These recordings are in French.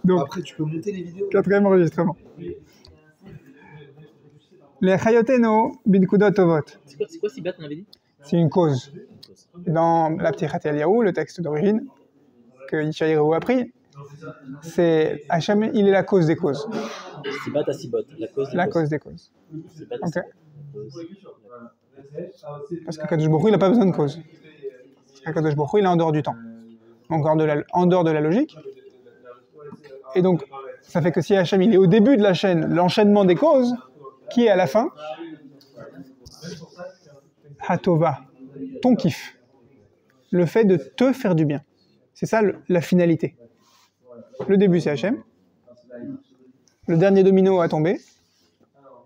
Donc, après, tu peux monter les vidéos. quatrième enregistrement. Les chayoteno binkudot tovot. C'est quoi Sibat, on avait dit? C'est une cause. Dans la Ptichat Eliyahu, le texte d'origine que Yishayahu a pris, c'est Hachem, il est la cause des causes. Sibat à Sibot, la cause des causes. Sibat à Ok. Parce que Kadosh Baruch Hu, il n'a pas besoin de cause. Kadosh Baruch Hu, il est en dehors du temps. Donc en dehors de la logique. Et donc, ça fait que si Hachem, il est au début de la chaîne, l'enchaînement des causes, qui est à la fin? Hatova, ton kiff. Le fait de te faire du bien. C'est ça la finalité. Le début, c'est Hachem. Le dernier domino à tomber,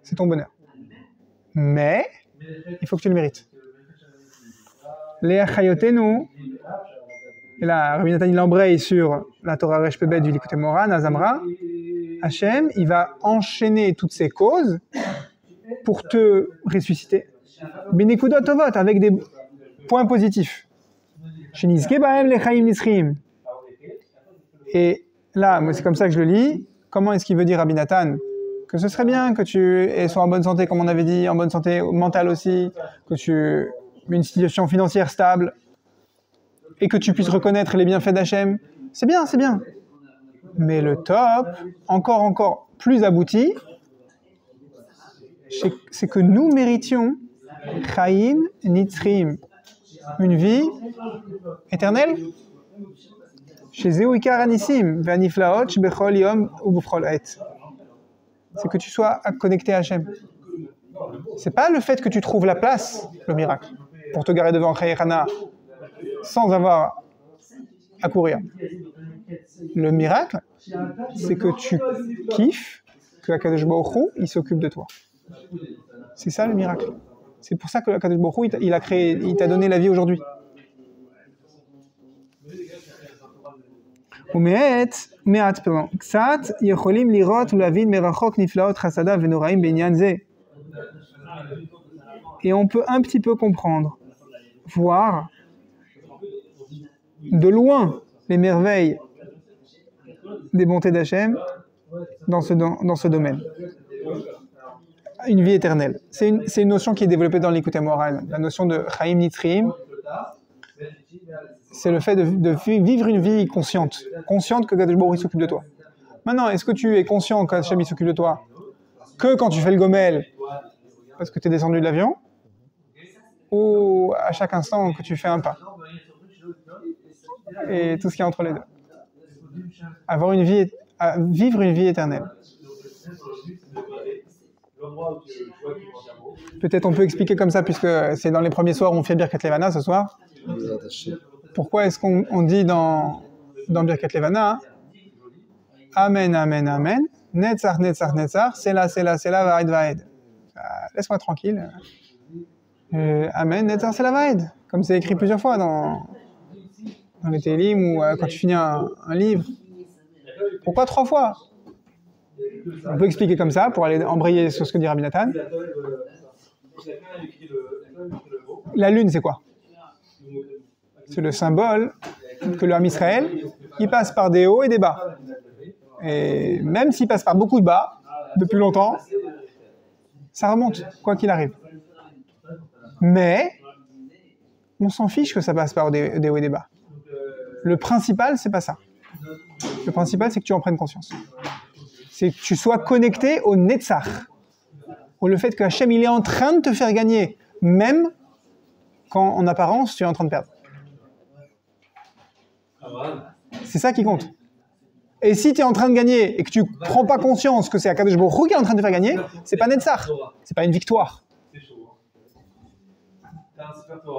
c'est ton bonheur. Mais, il faut que tu le mérites. Les chayotenu, et là, Rabbi Nathan il embraye sur la Torah Resh Pebet du Likutei Moharan, Azamra. Hachem, il va enchaîner toutes ces causes pour te ressusciter. Benekudot tovot, avec des points positifs. Shenizke bahem lechaim nitzchim. Et là, moi, c'est comme ça que je le lis. Comment est-ce qu'il veut dire Rabbi Nathan? Que ce serait bien que tu sois en bonne santé, comme on avait dit, en bonne santé mentale aussi, que tu aies une situation financière stable, et que tu puisses reconnaître les bienfaits d'Hachem. C'est bien, c'est bien. Mais le top, encore plus abouti, c'est que nous méritions Chaim Nitzrim, une vie éternelle. Chez Zeu Ikar Anissim, Ve'aniflaot Bechol Yom ou B'chol Et. C'est que tu sois connecté à Hachem. C'est pas le fait que tu trouves la place, le miracle, pour te garer devant Chayechana sans avoir à courir. Le miracle, c'est que tu kiffes que Akadosh Baruch Hu, il s'occupe de toi. C'est ça le miracle. C'est pour ça que Akadosh Baruch Hu, il t'a donné la vie aujourd'hui. Et on peut un petit peu comprendre, voir de loin les merveilles des bontés d'Hachem dans ce domaine. Une vie éternelle. C'est une notion qui est développée dans l'Likutei Moharan. La notion de Chaim Nitzrim, c'est le fait de vivre une vie consciente que Kadosh Baruch Hu s'occupe de toi. Maintenant, est-ce que tu es conscient qu'Hachem s'occupe de toi que quand tu fais le gomel parce que tu es descendu de l'avion, ou à chaque instant que tu fais un pas? Et tout ce qui est entre les deux. Vivre une vie éternelle. Peut-être on peut expliquer comme ça, puisque c'est dans les premiers soirs où on fait Birkat Levana ce soir. Pourquoi est-ce qu'on dit dans Birkat Levana Amen, Amen, Amen, Netzach, Netzach, Netzach, Sela, Sela, Sela, Vaed, Vaed. Laisse-moi tranquille. Amen, Netzach, Sela, Vaed. Comme c'est écrit plusieurs fois dans les Télim ou quand tu finis un livre. Pourquoi 3 fois? On peut expliquer comme ça pour aller embrayer sur ce que dit Rabbi Nathan. La lune, c'est quoi? C'est le symbole que le Ham Israël, il passe par des hauts et des bas. Et même s'il passe par beaucoup de bas, depuis longtemps, ça remonte, quoi qu'il arrive. Mais, on s'en fiche que ça passe par des hauts et des bas. Le principal, c'est pas ça. Le principal, c'est que tu en prennes conscience. C'est que tu sois connecté au Netzach. Au le fait que Hachem, il est en train de te faire gagner, même quand, en apparence, tu es en train de perdre. C'est ça qui compte. Et si tu es en train de gagner et que tu ne prends pas conscience que c'est Akadosh Baruch Hu qui est en train de te faire gagner, c'est pas Netzach, c'est pas une victoire.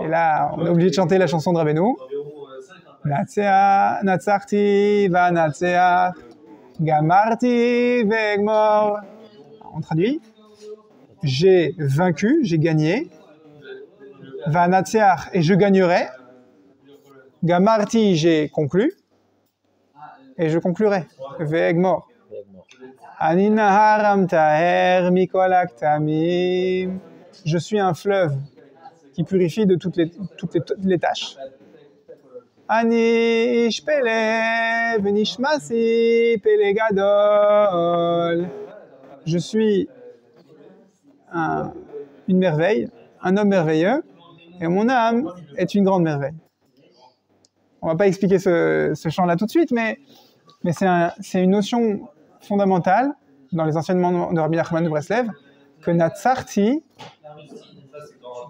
Et là, on est obligé de chanter la chanson de Rabbeinu. Natseach, Natsachti, va Natseach, Gamarti, Vegmor. On traduit. J'ai vaincu, j'ai gagné. Va Natseach, et je gagnerai. Gamarti, j'ai conclu. Et je conclurai. Vegmor. Aninaharam taher mikolak tamim. Je suis un fleuve qui purifie de toutes les tâches. Ani ish pele v'nishmasi pele gadol. Je suis une merveille, un homme merveilleux, et mon âme est une grande merveille. On va pas expliquer ce chant-là tout de suite, mais c'est une notion fondamentale dans les enseignements de Rabbi Nachman de Breslev, que Natsarti,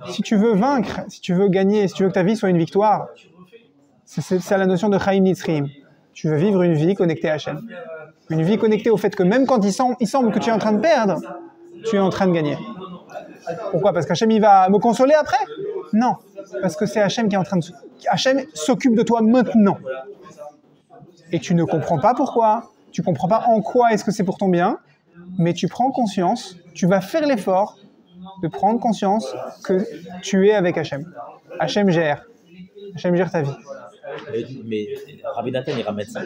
si tu veux vaincre, si tu veux gagner, si tu veux que ta vie soit une victoire, c'est la notion de Chaim Nitzrim. Tu veux vivre une vie connectée à Hachem. Une vie connectée au fait que même quand il semble que tu es en train de perdre, tu es en train de gagner. Pourquoi? Parce qu'Hachem il va me consoler après? Non. Parce que c'est Hachem qui est en train de... Hachem s'occupe de toi maintenant. Et tu ne comprends pas pourquoi, tu ne comprends pas en quoi est-ce que c'est pour ton bien, mais tu prends conscience, tu vas faire l'effort de prendre conscience que tu es avec Hachem. Hachem gère ta vie. Mais Rabbi Nathan, il ramène ça.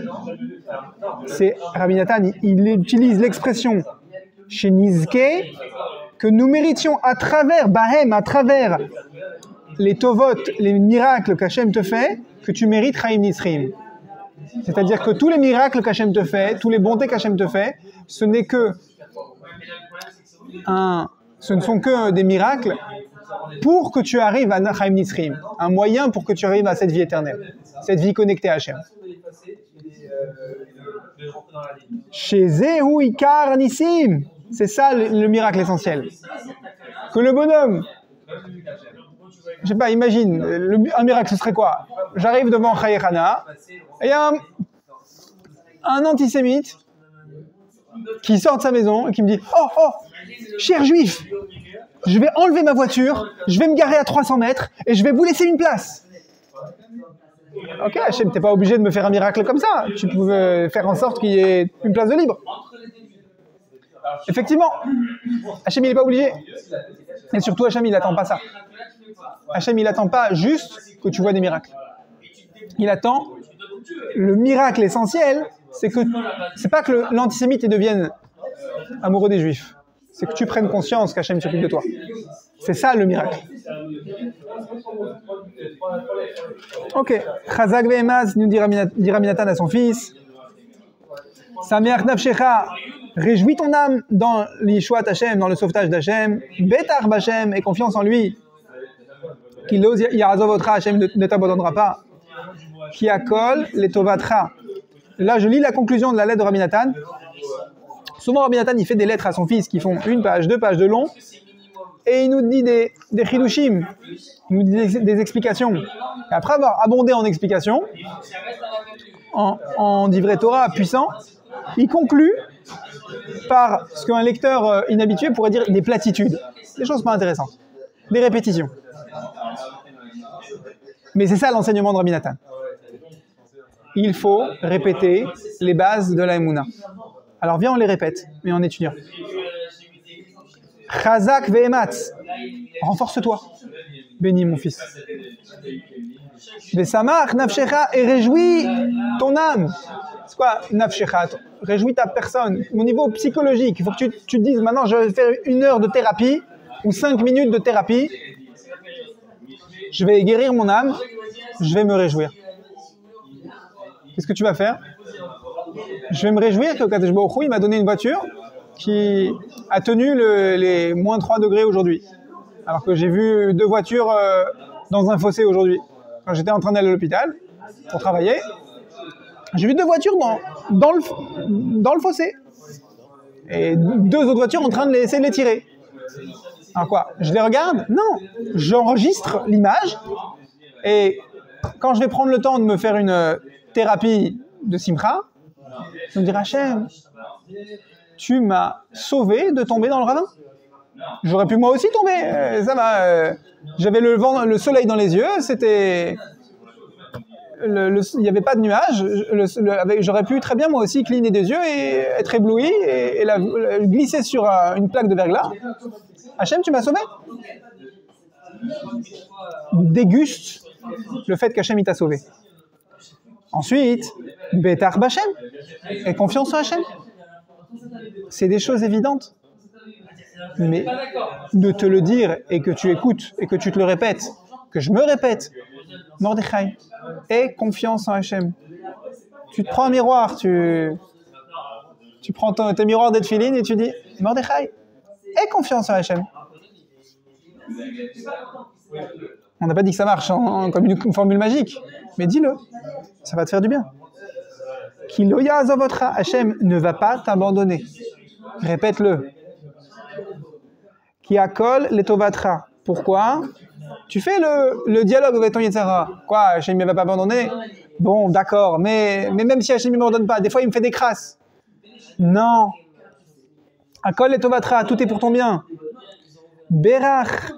Rabbi Nathan, il utilise l'expression chez Nizke que nous méritions à travers Bahem, à travers les tovot, les miracles qu'Hachem te fait, que tu mérites Chaim Nitzrim. C'est-à-dire que tous les miracles qu'Hachem te fait, tous les bontés qu'Hachem te fait, ce ne sont que des miracles pour que tu arrives à Chaim Nitzrim, un moyen pour que tu arrives à cette vie éternelle, cette vie connectée à Hachem. Chez Zehu Ikar Nissim, c'est ça le miracle essentiel. Que le bonhomme, je sais pas, imagine, un miracle ce serait quoi? J'arrive devant Chayechana et il y a un antisémite qui sort de sa maison et qui me dit « Oh, cher juif, je vais enlever ma voiture, je vais me garer à 300 mètres et je vais vous laisser une place. » Ok, Hachem, t'es pas obligé de me faire un miracle comme ça. Tu pouvais faire en sorte qu'il y ait une place de libre. Effectivement, Hachem, il n'est pas obligé. Et surtout, Hachem, il n'attend pas ça. Hachem, il n'attend pas juste que tu vois des miracles. Il attend le miracle essentiel, c'est pas que l'antisémite devienne amoureux des juifs. C'est que tu prennes conscience qu'Hachem s'occupe de toi. C'est ça le miracle. Ok. Chazak ve'emaz, nous dit Rabbi Nathan à son fils. Sameach nafshecha, réjouis ton âme dans l'Yishuat Hachem, dans le sauvetage d'Hachem. Betar b'Hachem, et confiance en lui. Qu'il ose yarazovotcha, Hachem ne t'abandonnera pas. Qui akol les tovatra. Là, je lis la conclusion de la lettre de Rabbi Nathan. Souvent, Rabbi Nathan, il fait des lettres à son fils qui font 1 page, 2 pages de long, et il nous dit des chidushim, il nous dit des explications. Et après avoir abondé en explications, en divrei Torah puissant, il conclut par ce qu'un lecteur inhabitué pourrait dire des platitudes, des choses pas intéressantes, des répétitions. Mais c'est ça l'enseignement de Rabbi Nathan. Il faut répéter les bases de la Emouna. Alors viens, on les répète, mais en étudiant. Chazak ve'ematz, renforce-toi, bénis mon fils. Ve'samach nafshecha, et réjouis ton âme. C'est quoi nafshecha? Réjouis ta personne. Au niveau psychologique, il faut que tu te dises, maintenant je vais faire 1 heure de thérapie, ou 5 minutes de thérapie. Je vais guérir mon âme, je vais me réjouir. Qu'est-ce que tu vas faire? Je vais me réjouir que Kadesh Baruch Hu, il m'a donné une voiture qui a tenu les moins 3 degrés aujourd'hui. Alors que j'ai vu 2 voitures dans un fossé aujourd'hui. Quand j'étais en train d'aller à l'hôpital pour travailler, j'ai vu 2 voitures dans le fossé. Et 2 autres voitures en train de essayer de les tirer. Alors quoi? Je les regarde? Non. J'enregistre l'image et quand je vais prendre le temps de me faire une thérapie de Simcha, je me dirai, Hachem, tu m'as sauvé de tomber dans le ravin. J'aurais pu moi aussi tomber. Ça va. J'avais le soleil dans les yeux. C'était, il n'y avait pas de nuages. J'aurais pu très bien moi aussi cligner des yeux et être ébloui et glisser sur une plaque de verglas. Hachem, tu m'as sauvé. Déguste le fait qu'Hachem il t'a sauvé. Ensuite, Betar b'Hachem, et confiance en Hachem. C'est des choses évidentes. Mais de te le dire et que tu écoutes et que tu te le répètes, que je me répète Mordechai, aie confiance en Hachem. Tu te prends un miroir, tu prends tes miroirs de tefilin et tu dis Mordechai, aie confiance en Hachem. On n'a pas dit que ça marche comme une formule magique, mais dis-le, ça va te faire du bien. Ki lo ya'azovotra, Hachem ne va pas t'abandonner. Répète-le. Ki hakol letovatra. Pourquoi? Tu fais le dialogue avec ton Yetzara. Quoi, Hachem ne va pas abandonner? Bon, d'accord, mais même si Hachem ne m'abandonne pas, des fois il me fait des crasses. Non. Hakol letovatra, tout est pour ton bien. Berach,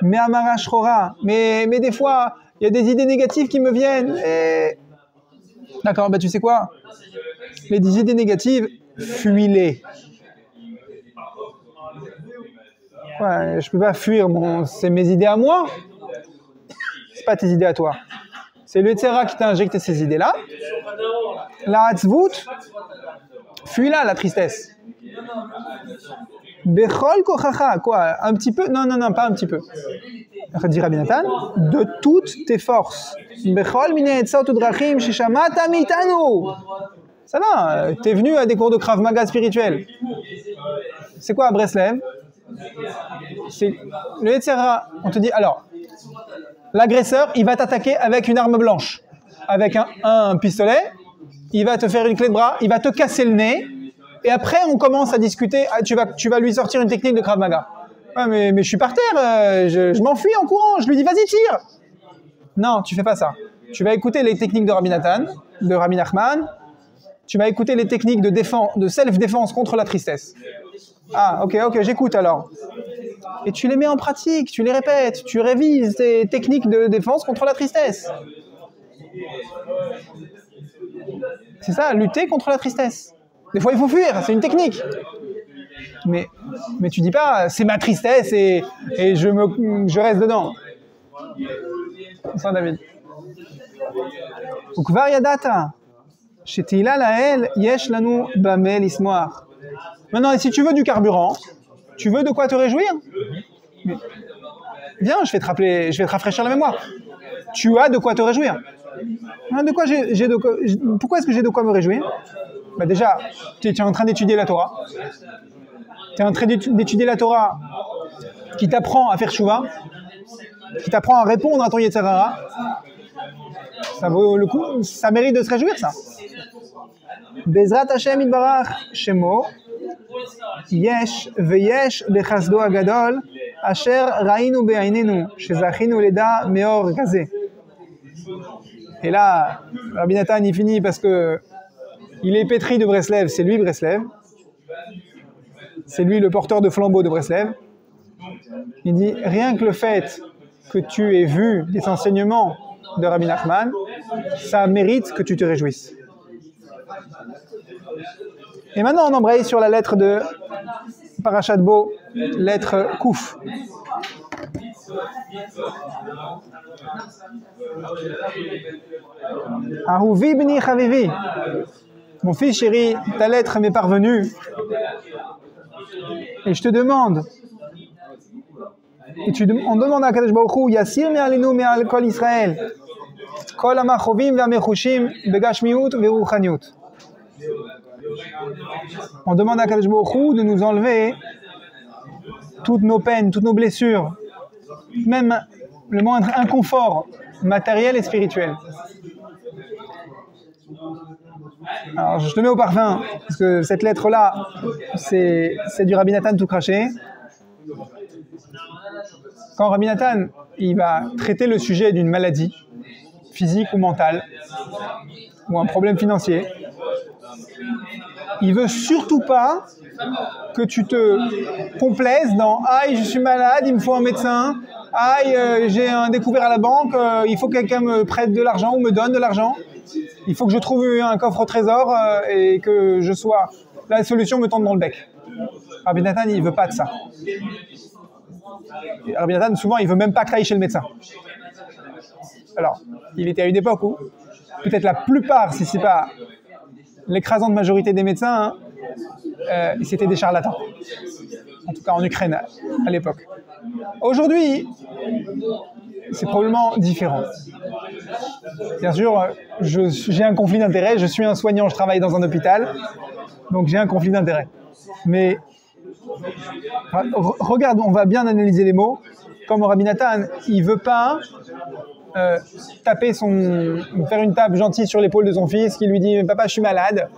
me'amara shrora. Mais des fois, il y a des idées négatives qui me viennent. Et... D'accord, tu sais quoi? Les idées négatives, fuis-les. Ouais, je peux pas fuir, c'est mes idées à moi. C'est pas tes idées à toi. C'est le Yetzera qui t'a injecté ces idées-là. La hatzvut, fuis-la, la tristesse. Bechol kochacha, quoi? Un petit peu? Non, pas un petit peu. Dit Rabbi Nathan, de toutes tes forces. Bechol minei etzot udrachim shishamata mitanu. Ça va, t'es venu à des cours de Krav Maga spirituel. C'est quoi à Breslev? C'est le Yetzera. On te dit, alors, l'agresseur, il va t'attaquer avec une arme blanche, avec un pistolet, il va te faire une clé de bras, il va te casser le nez, et après on commence à discuter, tu vas lui sortir une technique de Krav Maga. Ouais, mais je suis par terre, je m'enfuis en courant, je lui dis vas-y tire. Non, tu fais pas ça. Tu vas écouter les techniques de Rabbi Nathan, de Rabbi Nachman, tu vas écouter les techniques de self-défense contre la tristesse. Ah, ok, j'écoute alors. Et tu les mets en pratique, tu les répètes, tu révises tes techniques de défense contre la tristesse. C'est ça, lutter contre la tristesse. Des fois, il faut fuir, c'est une technique. Mais tu dis pas, c'est ma tristesse et je reste dedans. C'est ça, David. Ukvar yadata. Shetila lael yesh lanu bamel ismoar. Maintenant, si tu veux du carburant, tu veux de quoi te réjouir? Viens, je vais te rafraîchir la mémoire. Tu as de quoi te réjouir. Pourquoi est-ce que j'ai de quoi me réjouir? Déjà, tu es en train d'étudier la Torah. Tu es en train d'étudier la Torah qui t'apprend à faire Shuvah, qui t'apprend à répondre à ton Yetzirah. Ça vaut le coup, ça mérite de se réjouir, ça. Bezrat Hashem Yitbarach Shemo Yesh veyesh bechasdo agadol asher rainu be'ainenu shezachinu leda meor gazé. Et là, Rabbi Nathan il finit parce que il est pétri de Breslev, c'est lui Breslev. C'est lui le porteur de flambeau de Breslev. Il dit, rien que le fait que tu aies vu les enseignements de Rabbi Nachman, ça mérite que tu te réjouisses. Et maintenant, on embraye sur la lettre de Parashat Bo, lettre Kouf. Ahuvi bni chavivi. Mon fils chéri, ta lettre m'est parvenue. Et je te demande, on demande à Kadosh Baruch Hu, Yassir me'alenu me'al kol Israël, kol hamachovim ve'amechushim begashmiut ve'ruchaniut. On demande à Kadosh Baruch Hu de nous enlever toutes nos peines, toutes nos blessures, même le moindre inconfort matériel et spirituel. Alors, je te mets au parfum, parce que cette lettre-là, c'est du Rabbi Nathan tout craché. Quand Rabbi Nathan, il va traiter le sujet d'une maladie, physique ou mentale, ou un problème financier, il veut surtout pas que tu te complaises dans « Aïe, je suis malade, il me faut un médecin. Aïe, j'ai un découvert à la banque, il faut que quelqu'un me prête de l'argent ou me donne de l'argent. Il faut que je trouve un coffre au trésor et que je sois... La solution me tombe dans le bec. » Rabbi Nathan, il ne veut pas de ça. Et Rabbi Nathan, souvent, il ne veut même pas que tu ailles chez le médecin. Alors, il était à une époque où, peut-être la plupart, si ce n'est pas l'écrasante majorité des médecins, c'était des charlatans. En tout cas, en Ukraine, à l'époque. Aujourd'hui, c'est probablement différent. Bien sûr, j'ai un conflit d'intérêt, je suis un soignant, je travaille dans un hôpital, donc j'ai un conflit d'intérêt. Mais regarde, on va bien analyser les mots. Comme Rabbi Nathan, il ne veut pas faire une tape gentille sur l'épaule de son fils qui lui dit « Papa, je suis malade.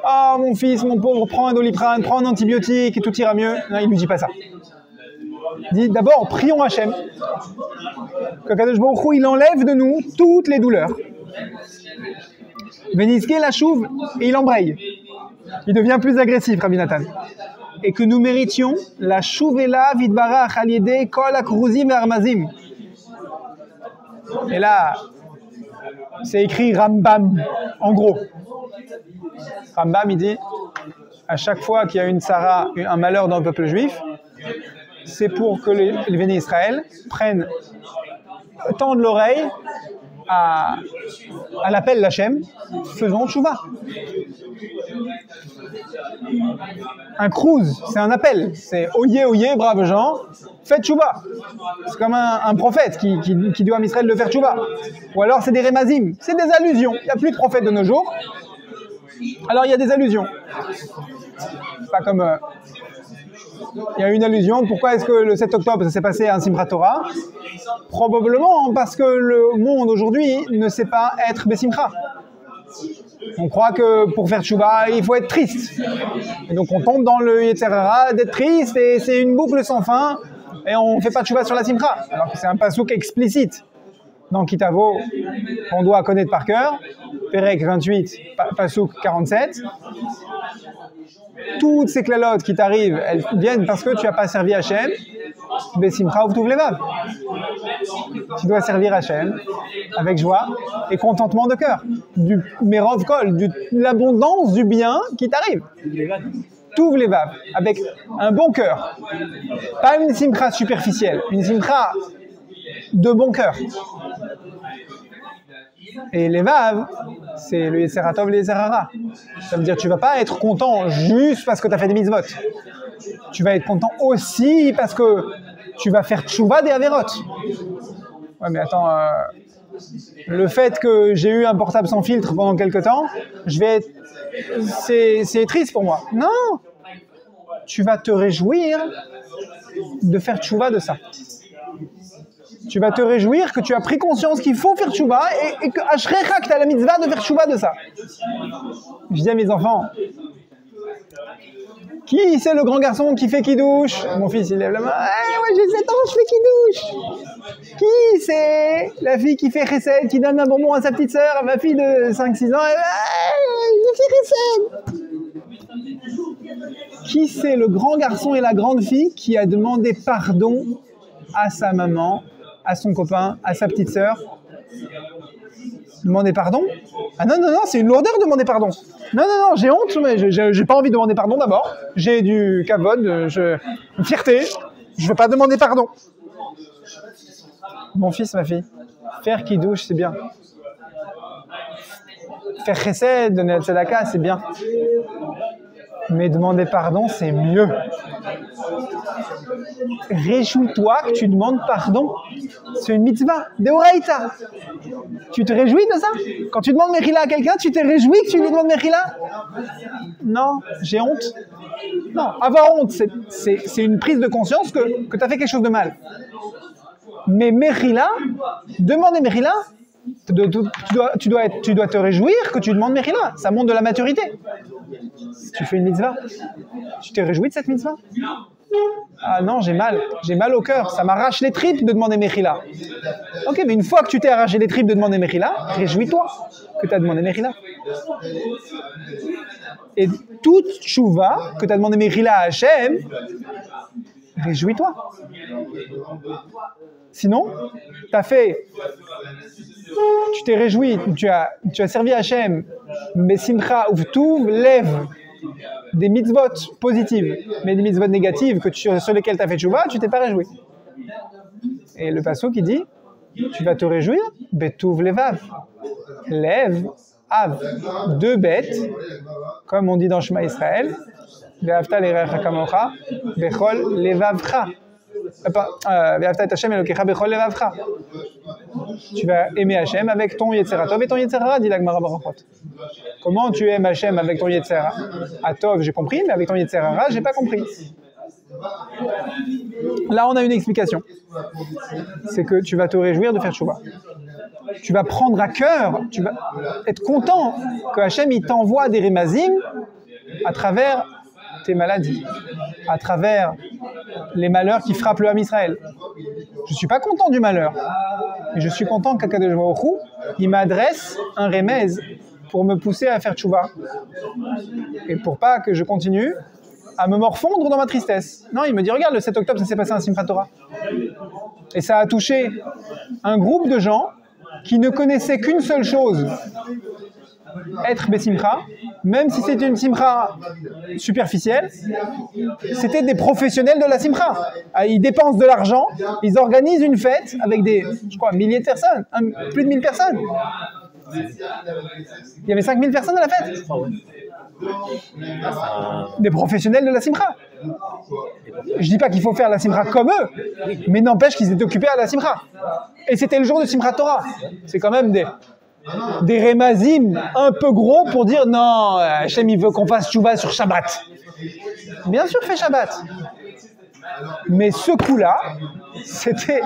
Ah, mon fils, mon pauvre, prends un Doliprane, prends un antibiotique et tout ira mieux. » Non, il ne lui dit pas ça. Il dit d'abord, prions Hachem. Qu'Akadosh Baruch Hu, il enlève de nous toutes les douleurs. Véniské la chouve et il embraye. Il devient plus agressif, Rabbi Nathan. Et que nous méritions la chouvela vidbarach aliede kol akruzim et armazim. Et là, c'est écrit Rambam, en gros. Rambam, il dit, à chaque fois qu'il y a une Sarah, un malheur dans le peuple juif, c'est pour que les bénis Israël tendent l'oreille à l'appel d'Hachem, faisons tchouva. Un cruise, c'est un appel, c'est oyez, oyez, braves gens, faites tchouva. C'est comme un prophète qui doit à Israël de faire tchouva. Ou alors c'est des rémazim, c'est des allusions. Il n'y a plus de prophètes de nos jours, alors il y a des allusions. C'est pas comme... il y a une allusion. Pourquoi est-ce que le 7 octobre ça s'est passé à un Simchat Torah? Probablement parce que le monde aujourd'hui ne sait pas être Bessimcha. On croit que pour faire tchouva, il faut être triste. Et donc on tombe dans le Yetzer Hara d'être triste et c'est une boucle sans fin et on ne fait pas tchouva sur la Simcha. Alors que c'est un pasouk explicite dans Kitavo qu'on doit connaître par cœur. Pérec 28, pasouk 47. Toutes ces clalotes qui t'arrivent, elles viennent parce que tu n'as pas servi Hachem. Besimcha uvtuv levav. Tu dois servir Hachem avec joie et contentement de cœur. Du merov kol, de l'abondance du bien qui t'arrive. Tuv levav, avec un bon cœur. Pas une simcha superficielle, une simcha de bon cœur. Et levav, c'est le Yetzer Hatov, le Yetzer Hara. Ça veut dire que tu ne vas pas être content juste parce que tu as fait des mitzvot. Tu vas être content aussi parce que tu vas faire tchouva des averot. Ouais, mais attends, le fait que j'ai eu un portable sans filtre pendant quelques temps, c'est triste pour moi. Non, tu vas te réjouir de faire tchouva de ça. Tu vas te réjouir que tu as pris conscience qu'il faut faire tchouva et que Ashrecha, que tu as la mitzvah de faire tchouva de ça. Je dis à mes enfants, qui c'est le grand garçon qui fait kidouche? Mon fils, il lève la main. Ouais, j'ai 7 ans, je fais kidouche. Qui c'est la fille qui fait chesed, qui donne un bonbon à sa petite sœur? Ma fille de 5-6 ans, je fais chesed. Qui c'est le grand garçon et la grande fille qui a demandé pardon à sa maman, à son copain, à sa petite sœur? Demander pardon? Ah non, c'est une lourdeur de demander pardon. Non, j'ai honte, mais j'ai pas envie de demander pardon d'abord. J'ai du kavod, une fierté. Je veux pas demander pardon. Mon fils, ma fille, faire kidouche, c'est bien. Faire chesed, donner la tzedaka, c'est bien. Mais demander pardon, c'est mieux. Réjouis-toi que tu demandes pardon. C'est une mitzvah, deoraita. Tu te réjouis de ça? Quand tu demandes mechila à quelqu'un, tu t'es réjoui que tu lui demandes mechila? Non, j'ai honte. Non, avoir honte, c'est une prise de conscience que tu as fait quelque chose de mal. Mais mechila, demander mechila, tu dois te réjouir que tu demandes mechila. Ça montre de la maturité. Tu fais une mitzvah. Tu t'es réjoui de cette mitzvah? Ah non, j'ai mal au cœur, ça m'arrache les tripes de demander mechila. Ok, mais une fois que tu t'es arraché les tripes de demander mechila, réjouis-toi que tu as demandé mechila. Et toute tchouva que tu as demandé mechila à Hachem, réjouis-toi. Sinon, tu t'es réjoui, tu as servi Hachem, mais simcha uvtuv lève des mitzvot positives, mais des mitzvot négatives sur lesquelles tu as fait tchouva, tu t'es pas réjoui. Et le pasuk qui dit, tu vas te réjouir, betuv levav, lève, av, 2 bêtes, comme on dit dans Shema Israël, ve'avta l'erecha kamocha, bechol levavcha, Tu vas aimer Hachem avec ton Yetzera Tov et ton Yetzera Ra, dit la Gemara Barachot. Comment tu aimes Hachem avec ton Yetzera Tov, j'ai compris, mais avec ton Yetzera Ra, j'ai pas compris. Là, on a une explication. C'est que tu vas te réjouir de faire Tchouva. Tu vas prendre à cœur, tu vas être content que Hachem il t'envoie des Remazim à travers tes maladies, à travers les malheurs qui frappent le Ham Israël. Je ne suis pas content du malheur, mais je suis content qu'Akadosh Baruch Hu, il m'adresse un remez pour me pousser à faire tchouva et pour pas que je continue à me morfondre dans ma tristesse. Non, il me dit, regarde, le 7 octobre, ça s'est passé à Simchat Torah. Et ça a touché un groupe de gens qui ne connaissaient qu'une seule chose, être Bessimcha, même si c'était une Simcha superficielle, c'était des professionnels de la Simcha. Ils dépensent de l'argent, ils organisent une fête avec des, je crois, milliers de personnes, plus de 1000 personnes. Il y avait 5000 personnes à la fête. Des professionnels de la Simcha. Je dis pas qu'il faut faire la Simcha comme eux, mais n'empêche qu'ils étaient occupés à la Simcha. Et c'était le jour de Simchat Torah. C'est quand même des remazim un peu gros pour dire non, Hachem il veut qu'on fasse tchouva sur Shabbat. Bien sûr, fais Shabbat. Mais ce coup-là, c'était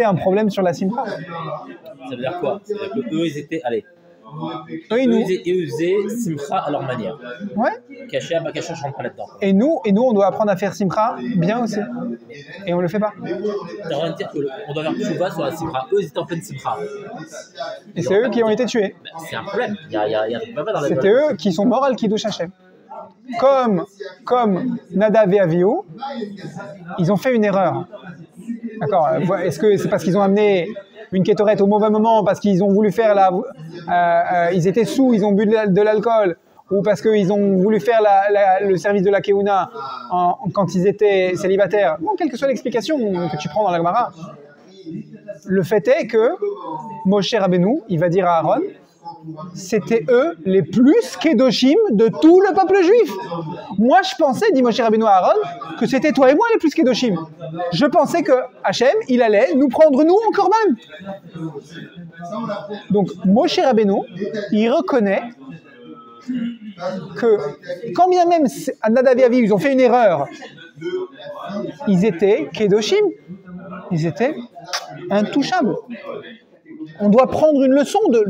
un problème sur la Simcha. Ça veut dire quoi? Ça veut dire qu'eux, ils étaient, allez, ils faisaient Simcha à leur manière. Ouais. Caché, à caché, je rentre pas là-dedans. Et nous, on doit apprendre à faire Simcha bien aussi. Et on le fait pas. T'as rien à dire qu'on doit faire tchouva sur la Simcha. Eux, ils étaient en pleine Simcha. Et c'est eux qui ont été tués. Ben, c'est un problème. Il y a un truc pas dans la C'était eux qui sont morts al Kiddush Hashem. Comme Nadav et Avihu, ils ont fait une erreur. D'accord. Est-ce que c'est parce qu'ils ont amené une kétorette au mauvais moment, parce qu'ils ont voulu faire ils étaient sous, ils ont bu de l'alcool, ou parce qu'ils ont voulu faire le service de la Keuna quand ils étaient célibataires? Bon, quelle que soit l'explication que tu prends dans la Gemara, le fait est que Moshe Rabbeinu, il va dire à Aaron, c'était eux les plus kedoshim de tout le peuple juif. Moi, je pensais, dit Moshe Rabbeinu à Aaron, que c'était toi et moi les plus kedoshim. Je pensais que Hachem, il allait nous prendre nous en korban. Donc, Moshe Rabbeinu, il reconnaît que quand bien même Nadav et Avihu, ils ont fait une erreur, ils étaient kedoshim, ils étaient intouchables. On doit prendre une leçon de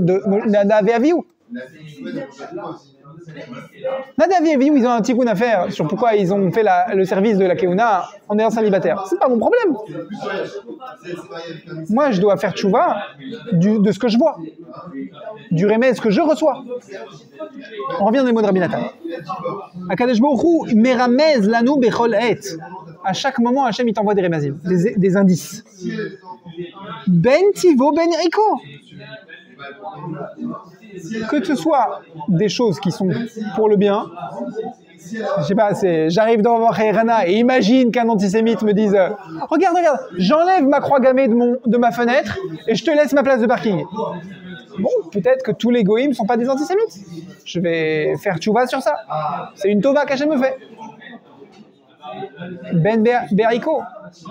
Nadav et Avihu. Nadav et Avihu, ils ont un tikkun à faire sur pourquoi ils ont fait le service de la Keuna en étant célibataire. C'est pas mon problème. Moi, je dois faire tchouva de ce que je vois, du remez que je reçois. On revient dans les mots de Rabbi Nathan. Akadosh Baruch Hu meramez lanu bechol et. À chaque moment, Hachem il t'envoie des remazim, des indices. Ben Tivo, Ben Rico. Que ce soit des choses qui sont pour le bien, je sais pas, j'arrive dans Khairana et imagine qu'un antisémite me dise regarde, j'enlève ma croix gammée de ma fenêtre et je te laisse ma place de parking. Bon, peut-être que tous les goïms ne sont pas des antisémites. Je vais faire tchouva sur ça. C'est une tova qu'Hachem me fait. Ben Beriko.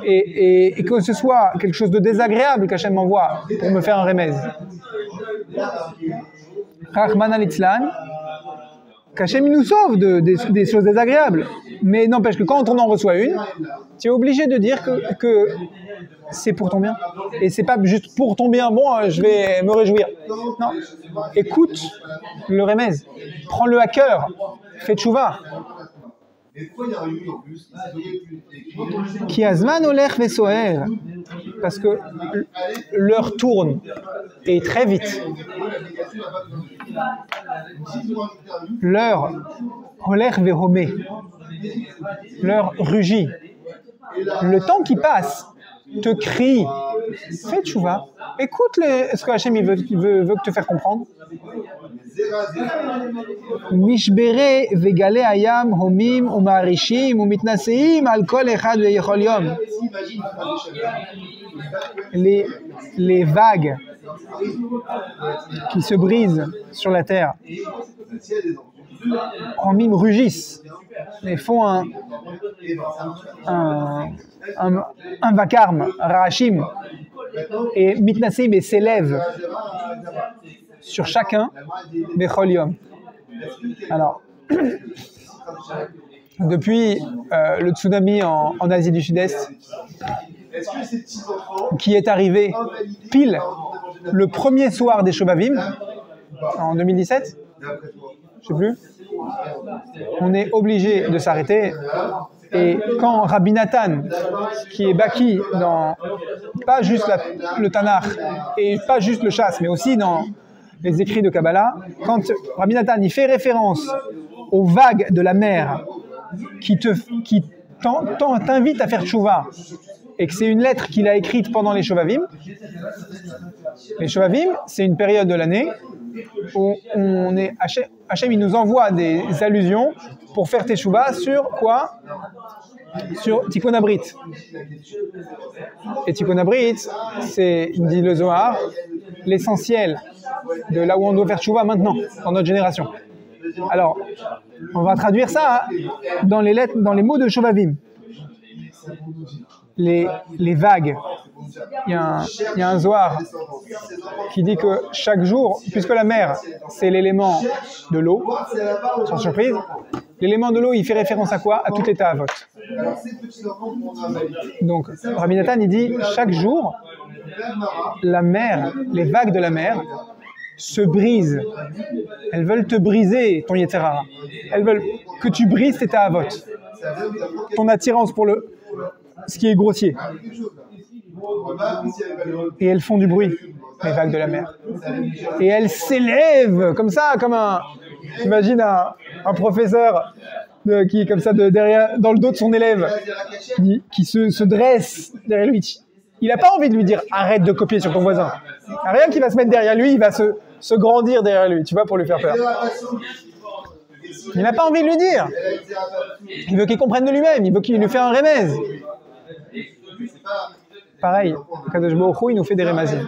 Et que ce soit quelque chose de désagréable qu'Hachem m'envoie pour me faire un remez. Rahman al-Itzlan, qu'Hachem nous sauve des choses désagréables. Mais n'empêche que quand on en reçoit une, tu es obligé de dire que c'est pour ton bien. Et c'est pas juste pour ton bien, bon, je vais me réjouir. Non. Écoute le remez. Prends-le à cœur. Fais tchouva. Ki azman olech vesoher, parce que l'heure tourne et très vite. L'heure olech vehomé, l'heure rugit. Le temps qui passe te crie, fais tchouva, écoute ce que Hachem veut te faire comprendre. Mishbere vegale ayam homim umarishim umitnaseim al kol echad veyechol yom. Les vagues qui se brisent sur la terre, homim rugissent et font un vacarme, Rahashim, et Mitnasim et s'élève sur chacun Bechol Yom. Alors, depuis le tsunami en Asie du Sud-Est, qui est arrivé pile le premier soir des Shovavim, en 2017, je sais plus, on est obligé de s'arrêter. Et quand Rabbi Nathan, qui est baki dans pas juste le Tanakh et pas juste le Chasse, mais aussi dans les écrits de Kabbalah, quand Rabbi Nathan il fait référence aux vagues de la mer qui t'invite à faire tchouva, et que c'est une lettre qu'il a écrite pendant les Shovavim. Les Shovavim, c'est une période de l'année où Hachem il nous envoie des allusions pour faire teshuvah sur quoi? Sur Tikkun Abrit. Et Tikkun Abrit, c'est, il dit le Zohar, l'essentiel de là où on doit faire teshuvah maintenant, dans notre génération. Alors, on va traduire ça dans les lettres, dans les mots de Shovavim. Les vagues. Il y a un Zohar qui dit que chaque jour, puisque la mer, c'est l'élément de l'eau, sans surprise, l'élément de l'eau, il fait référence à quoi? À toutes les ta'avot. Donc, Rabbi Nathan, il dit, chaque jour, la mer, les vagues de la mer, se brisent. Elles veulent te briser, ton Yetzer Hara. Elles veulent que tu brises tes ta'avot. Ton attirance pour ce qui est grossier. Et elles font du bruit, les vagues de la mer. Et elles s'élèvent comme ça, comme imagine un professeur qui est comme ça derrière, dans le dos de son élève, qui se dresse derrière lui. Il n'a pas envie de lui dire arrête de copier sur ton voisin. Il n'y a rien qui va se mettre derrière lui, il va se grandir derrière lui, tu vois, pour lui faire peur. Il n'a pas envie de lui dire. Il veut qu'il comprenne de lui-même, il veut qu'il lui fasse un remèze. Pareil, Kadosh Baruch Hu, il nous fait des remazim.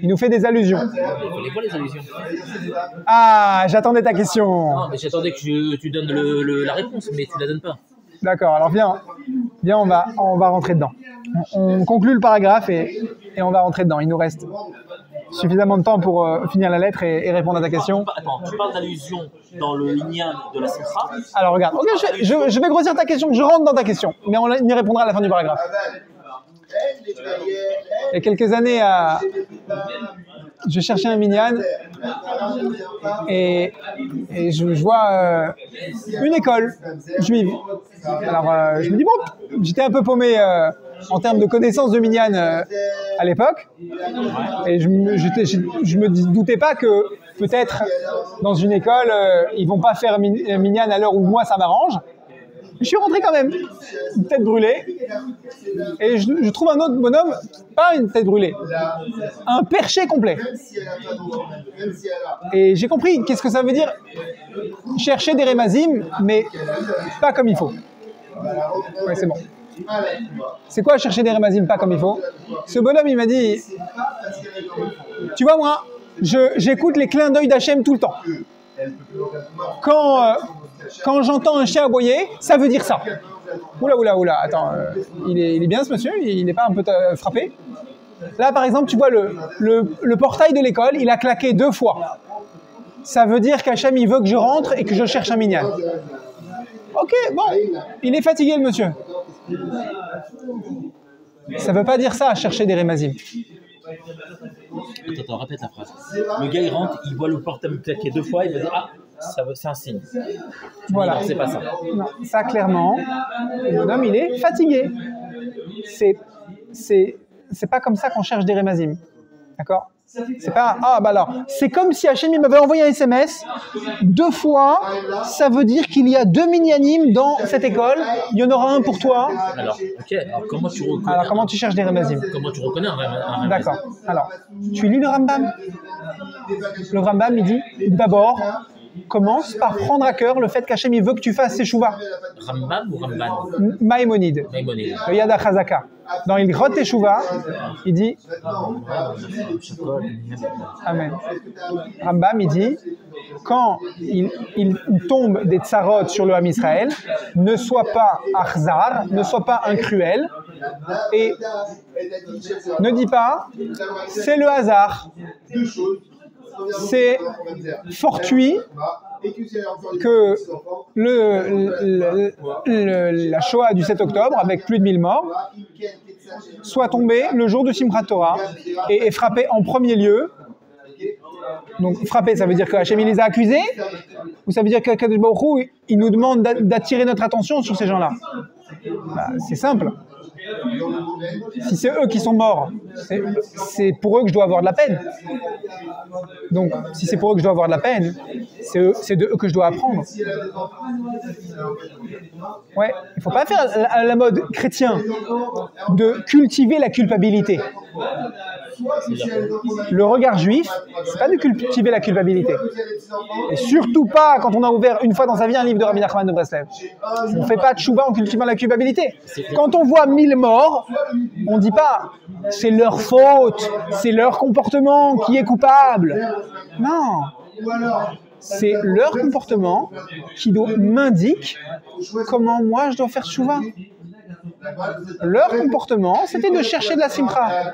Il nous fait des allusions. C'est quoi les allusions? Ah, j'attendais ta question. Non, mais j'attendais que tu donnes la réponse, mais tu la donnes pas. D'accord, alors viens, on va rentrer dedans. On conclut le paragraphe et on va rentrer dedans. Il nous reste suffisamment de temps pour finir la lettre et répondre à ta question. Attends, tu parles d'allusion dans le Inyan de la Simcha. Alors regarde, ok, je vais grossir ta question, je rentre dans ta question, mais on y répondra à la fin du paragraphe. Il y a quelques années, je cherchais un minyan et je vois une école juive. Alors je me dis bon, j'étais un peu paumé en termes de connaissances de minyan à l'époque et je me doutais pas que peut-être dans une école ils vont pas faire minyan à l'heure où moi ça m'arrange. Je suis rentré quand même, une tête brûlée, et je trouve un autre bonhomme, pas une tête brûlée, un perché complet. Et j'ai compris qu'est-ce que ça veut dire chercher des remazim, mais pas comme il faut. Ouais, c'est bon. C'est quoi chercher des remazim pas comme il faut? Ce bonhomme, il m'a dit, tu vois moi, j'écoute les clins d'œil d'Hachem tout le temps. Quand j'entends un chien aboyer, ça veut dire ça. Oula, attends, il est bien ce monsieur, il n'est pas un peu frappé? Là, par exemple, tu vois le portail de l'école, il a claqué 2 fois. Ça veut dire qu'Hachem, il veut que je rentre et que je cherche un minyan. Ok, bon, il est fatigué le monsieur. Ça veut pas dire ça, chercher des remazim. Attends, répète la phrase. Le gars, il rentre, il voit le portable claquer 2 fois, il va dire ah, c'est un signe. Voilà. Non, c'est pas ça. Non, ça clairement, le bonhomme, il est fatigué. C'est pas comme ça qu'on cherche des remazim. D'accord? C'est pas, alors, c'est comme si Hachem m'avait envoyé un SMS 2 fois, ça veut dire qu'il y a 2 minyanim dans cette école, il y en aura un pour toi. Alors, ok, alors comment tu reconnais? Alors, comment tu cherches des remazim? Comment tu reconnais un remazim? D'accord. Alors, tu lis le Rambam. Le Rambam, il dit, d'abord, commence par prendre à cœur le fait qu'Hachem il veut que tu fasses teshuvah. Rambam ou Ramban? Maïmonide. Maïmonide. Le Yad HaChazaka. dans Ilkhot Teshuvah, il dit, Amen. Rambam, il dit, quand il tombe des tsarot sur le Ham Israël, ne sois pas akhzar, ne sois pas incruel, et ne dis pas, c'est le hasard, c'est fortuit que la Shoah du 7 octobre, avec plus de 1000 morts, soit tombée le jour de Simchat Torah et frappée en premier lieu. Donc frapper, ça veut dire que Hachem les a accusés, ou ça veut dire que Kadosh Baruch Hu, il nous demande d'attirer notre attention sur ces gens-là? Bah, c'est simple. Si c'est eux qui sont morts, c'est pour eux que je dois avoir de la peine. Donc, si c'est pour eux que je dois avoir de la peine, c'est de eux que je dois apprendre. Ouais, il ne faut pas faire à la mode chrétien de cultiver la culpabilité. Le regard juif, c'est pas de cultiver la culpabilité. Et surtout pas quand on a ouvert une fois dans sa vie un livre de Rabbi Nachman de Breslev. On ne fait pas de tchouva en cultivant la culpabilité. Quand on voit 1000 morts, on ne dit pas c'est leur faute, c'est leur comportement qui est coupable. Non. C'est leur comportement qui m'indique comment moi je dois faire tchouva. Leur comportement, c'était de chercher de la simcha.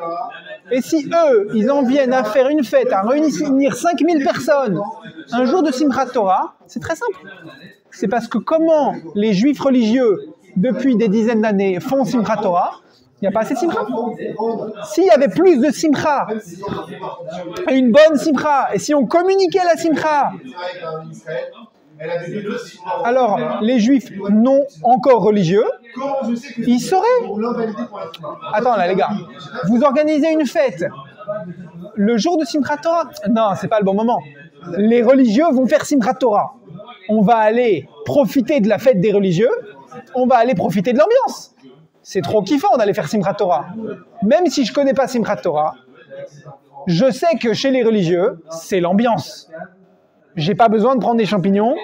Et si eux, ils en viennent à faire une fête, à réunir 5000 personnes un jour de Simchat Torah, c'est très simple. C'est parce que comment les juifs religieux, depuis des dizaines d'années, font Simchat Torah, il n'y a pas assez de simcha. S'il y avait plus de simcha, une bonne simcha, et si on communiquait la simcha, alors les juifs non encore religieux, ils sauraient. Attends là les gars, vous organisez une fête le jour de Simchat Torah? Non, c'est pas le bon moment. Les religieux vont faire Simchat Torah. On va aller profiter de la fête des religieux, on va aller profiter de l'ambiance. C'est trop kiffant d'aller faire Simchat Torah. Même si je connais pas Simchat Torah, je sais que chez les religieux, c'est l'ambiance. J'ai pas besoin de prendre des champignons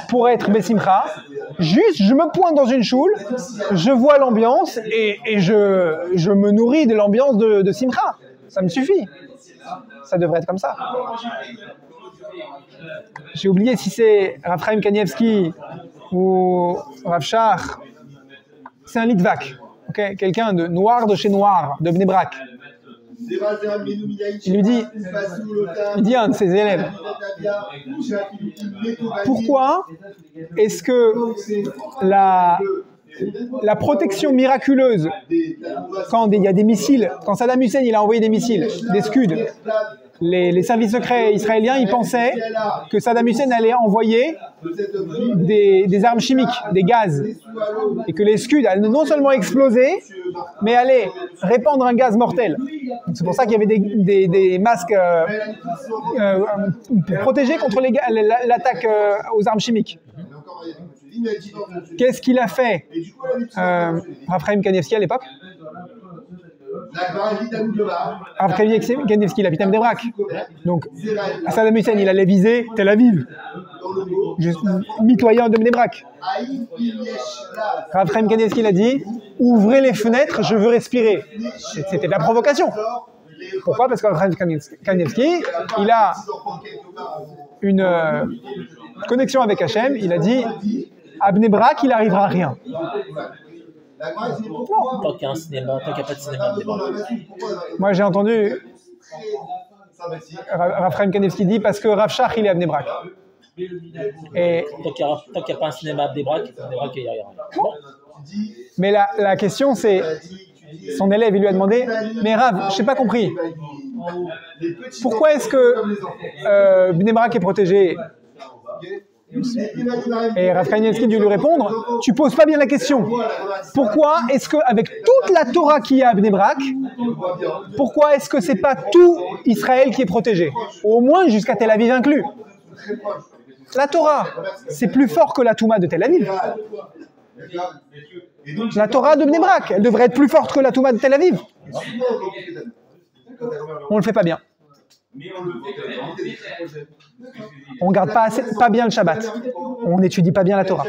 pour être Bessimcha. Juste, je me pointe dans une choule, je vois l'ambiance et je me nourris de l'ambiance de Simcha. Ça me suffit. Ça devrait être comme ça. J'ai oublié si c'est Rav Chaim Kanievski ou Rav Shach. C'est un Litvak, okay? Quelqu'un de noir de chez noir, de Bnei Brak. Il dit à un de ses élèves, pourquoi est-ce que la protection miraculeuse, quand il y a des missiles, quand Saddam Hussein il a envoyé des missiles, des Scud, les services secrets israéliens, ils pensaient que Saddam Hussein allait envoyer des armes chimiques, des gaz, et que les Scud allaient non seulement exploser, mais allaient répandre un gaz mortel. C'est pour ça qu'il y avait des masques pour protéger contre l'attaque aux armes chimiques. Qu'est-ce qu'il a fait Rav Chaim Kanievski à l'époque? Rav Chaim Kanievski, la Bnei Brak. Donc, Saddam Hussein, il allait viser Tel Aviv, mitoyen de Bnei Brak. Rav Chaim Kanievski, il a dit ouvrez les fenêtres, je veux respirer. C'était de la provocation. Pourquoi? Parce que Rav Chaim Kanievski, il a une connexion avec Hachem. Il a dit à Bnei Brak, il n'arrivera à rien. Tant qu'il y a un cinéma, tant qu'il n'y a pas de cinéma à Bnei Brak. Moi, j'ai entendu Rav Chaim Kanievski dit parce que Rav Shach, il est à Bnei Brak. Et tant qu'il n'y a pas un cinéma à Bnei Brak, il n'y a rien. Bon. Mais la question, c'est son élève, il lui a demandé mais Rav, je n'ai pas compris. Pourquoi est-ce que Bnei Brak est protégé? Et Rav Kanievski dû lui répondre tu poses pas bien la question. Pourquoi est-ce qu'avec toute la Torah qu'il y a à Bnei Brak, pourquoi est-ce que c'est pas tout Israël qui est protégé? Au moins jusqu'à Tel Aviv inclus. La Torah, c'est plus fort que la Touma de Tel Aviv. La Torah de Bnei Brak, elle devrait être plus forte que la Touma de Tel Aviv. On le fait pas bien. On ne garde pas bien le Shabbat. On n'étudie pas bien la Torah.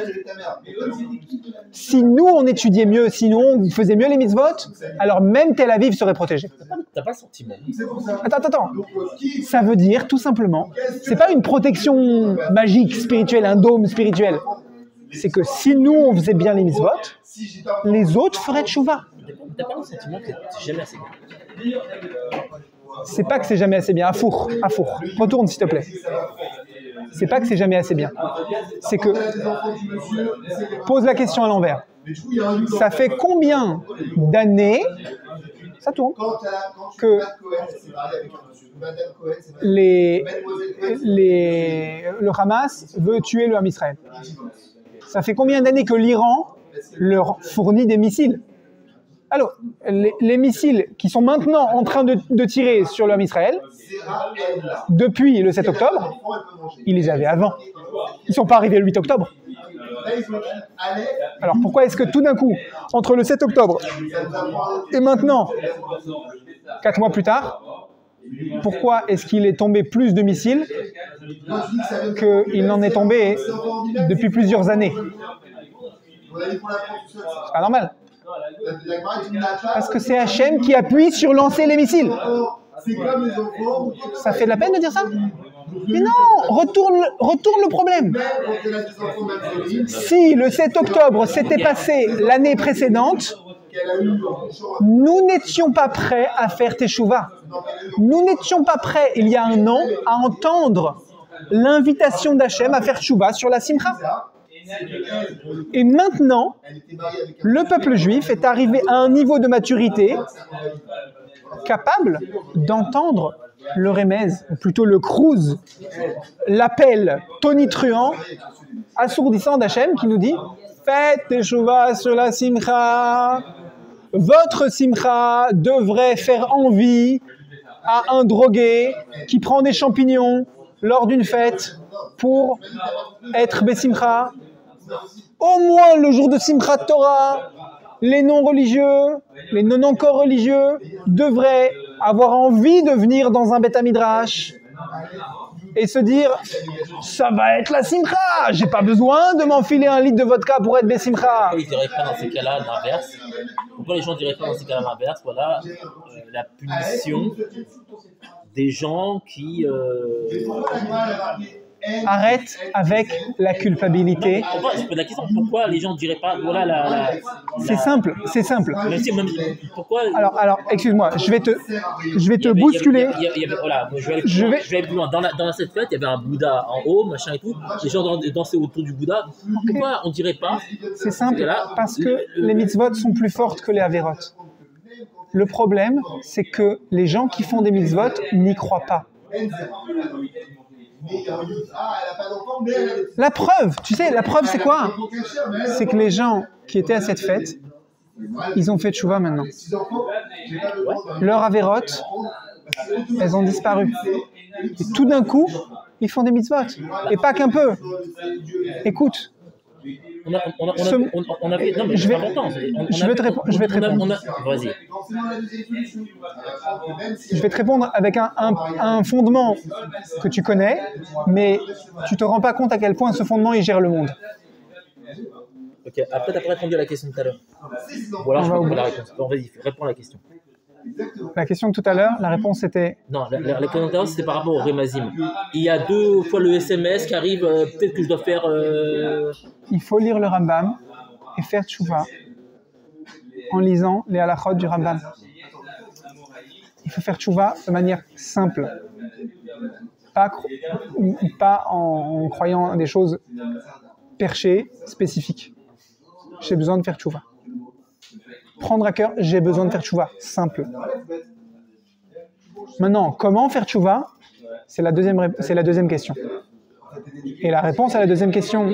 Si nous, on étudiait mieux, si nous, on faisait mieux les mitzvot, alors même Tel Aviv serait protégée. T'as pas le sentiment. Attends. Ça veut dire, tout simplement, c'est pas une protection magique, spirituelle, un dôme spirituel. C'est que si nous, on faisait bien les mitzvot, les autres feraient tchouva. T'as pas le sentiment que c'est jamais assez bien. C'est pas que c'est jamais assez bien. À four. Retourne, s'il te plaît. C'est pas que c'est jamais assez bien. C'est que... Pose la question à l'envers. Ça fait combien d'années... Ça tourne. Que le Hamas veut tuer le Ham Israël. Ça fait combien d'années que l'Iran leur fournit des missiles? Alors, les missiles qui sont maintenant en train de tirer sur le Ham Israël, depuis le 7 octobre, ils les avaient avant. Ils ne sont pas arrivés le 8 octobre. Alors pourquoi est-ce que tout d'un coup, entre le 7 octobre et maintenant, 4 mois plus tard, pourquoi est-ce qu'il est tombé plus de missiles qu'il n'en est tombé depuis plusieurs années? C'est pas normal. Parce que c'est Hachem qui appuie sur lancer les missiles. Ça fait de la peine de dire ça? Mais non, retourne le problème. Si le 7 octobre s'était passé l'année précédente, nous n'étions pas prêts à faire Teshuvah. Nous n'étions pas prêts, il y a un an, à entendre l'invitation d'Hachem à faire Teshuvah sur la Simcha. Et maintenant, le peuple juif est arrivé à un niveau de maturité capable d'entendre le remez, ou plutôt le krouz, l'appel tonitruant, assourdissant d'Hachem qui nous dit « Faites Teshuvah sur la Simcha ». Votre Simcha devrait faire envie à un drogué qui prend des champignons lors d'une fête pour être Bessimcha. Au moins le jour de Simchat Torah, les non-religieux, les non-encore religieux devraient avoir envie de venir dans un Beth Midrash et se dire « ça va être la Simcha, j'ai pas besoin de m'enfiler un litre de vodka pour être Bessimcha ». Pourquoi ils diraient pas dans ces cas-là l'inverse? Pourquoi les gens diraient pas dans ces cas-là l'inverse? Voilà la punition des gens qui... Arrête avec la culpabilité. Pourquoi, je pose la question, pourquoi les gens ne diraient pas voilà C'est simple. Pourquoi... Alors, excuse-moi, je vais te bousculer. Voilà, je vais aller plus loin. Dans cette fête, il y avait un Bouddha en haut, machin et tout. Les gens dansaient autour du Bouddha. Pourquoi on ne dirait pas? C'est simple, parce que les mitzvot sont plus fortes que les averot. Le problème, c'est que les gens qui font des mitzvot n'y croient pas. La preuve, tu sais, la preuve c'est quoi? C'est que les gens qui étaient à cette fête, ils ont fait tchouva maintenant. Leurs avérotes, elles ont disparu. Et tout d'un coup, ils font des mitzvot. Et pas qu'un peu. Écoute. Je vais te répondre. Vas-y. Je vais te répondre avec un fondement que tu connais, mais tu te rends pas compte à quel point ce fondement il gère le monde. Ok, après tu n'as pas répondu à la question de tout à l'heure. Voilà, je comprends la réponse. Bon, vas-y, réponds à la question. La question de tout à l'heure, la réponse était... Non, la question de tout à l'heure, c'était par rapport au Remazim. Il y a 2 fois le SMS qui arrive, peut-être que je dois faire... Il faut lire le Rambam et faire tchouva en lisant les halachot du Rambam. Il faut faire tchouva de manière simple. Pas en croyant des choses perchées, spécifiques. J'ai besoin de faire tchouva. Prendre à cœur, j'ai besoin de faire tchouva. Simple. Maintenant, comment faire tchouva? C'est la deuxième question. Et la réponse à la deuxième question,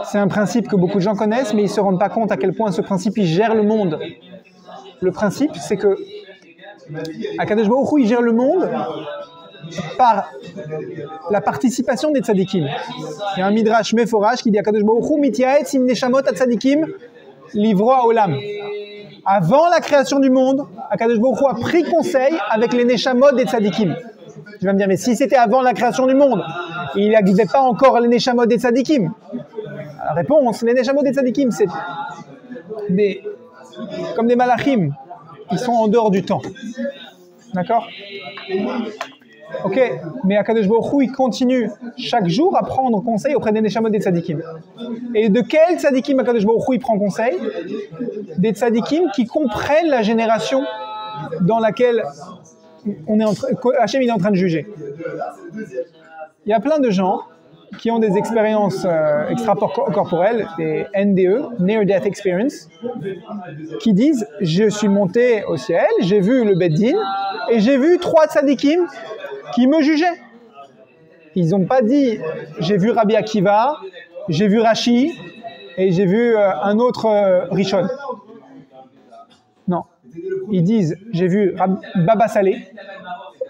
c'est un principe que beaucoup de gens connaissent, mais ils ne se rendent pas compte à quel point ce principe, il gère le monde. Le principe, c'est que Akadosh Baruch Hu, il gère le monde par la participation des tzadikim. Il y a un midrash meforach qui dit Akadosh Baruch Hu mityaetz im neshamot hatzadikim livro haolam. Avant la création du monde, Akadosh Baruch Hu a pris conseil avec les neshamot des tzadikim. Tu vas me dire, mais si c'était avant la création du monde, il n'existait pas encore les Neshamot des Tzadikim. La réponse, les Neshamot des Tzadikim, c'est comme des malachim. Ils sont en dehors du temps. D'accord? Ok, mais Akadosh Baruch Hu, il continue chaque jour à prendre conseil auprès des Neshamot des Tzadikim. Et de quels Tzadikim Akadosh Baruch Hu, il prend conseil? Des Tzadikim qui comprennent la génération dans laquelle Hachem il est en train de juger. Il y a plein de gens qui ont des expériences extracorporelles, des NDE, Near Death Experience, qui disent « Je suis monté au ciel, j'ai vu le Beit Din, et j'ai vu 3 tzadikim qui me jugeaient. » Ils n'ont pas dit « J'ai vu Rabbi Akiva, j'ai vu Rashi, et j'ai vu un autre Rishon. » Non. Ils disent « J'ai vu Baba Saleh,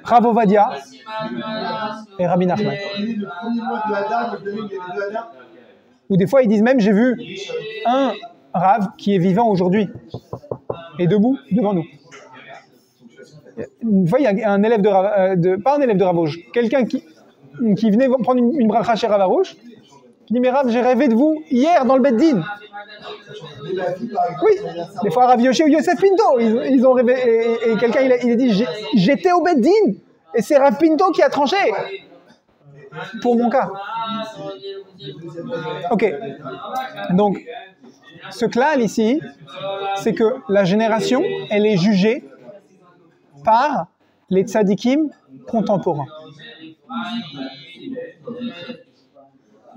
Rav Ovadia et Rabbi Nachman. » Ou des fois, ils disent même « J'ai vu un Rav qui est vivant aujourd'hui et debout devant nous. » Une fois, il y a un élève pas un élève de Rav Rouge, quelqu'un qui venait prendre une bracha chez Rav Rouge, qui dit « Mais Rav, j'ai rêvé de vous hier dans le Beit Din. » Oui, des fois Rav Yoshi ou Yosef Pinto, ils ont rêvé, et quelqu'un il a dit j'étais au Beit Din, et c'est Rav Pinto qui a tranché, pour mon cas. Ok, donc ce klal ici, c'est que la génération, elle est jugée par les tzadikim contemporains.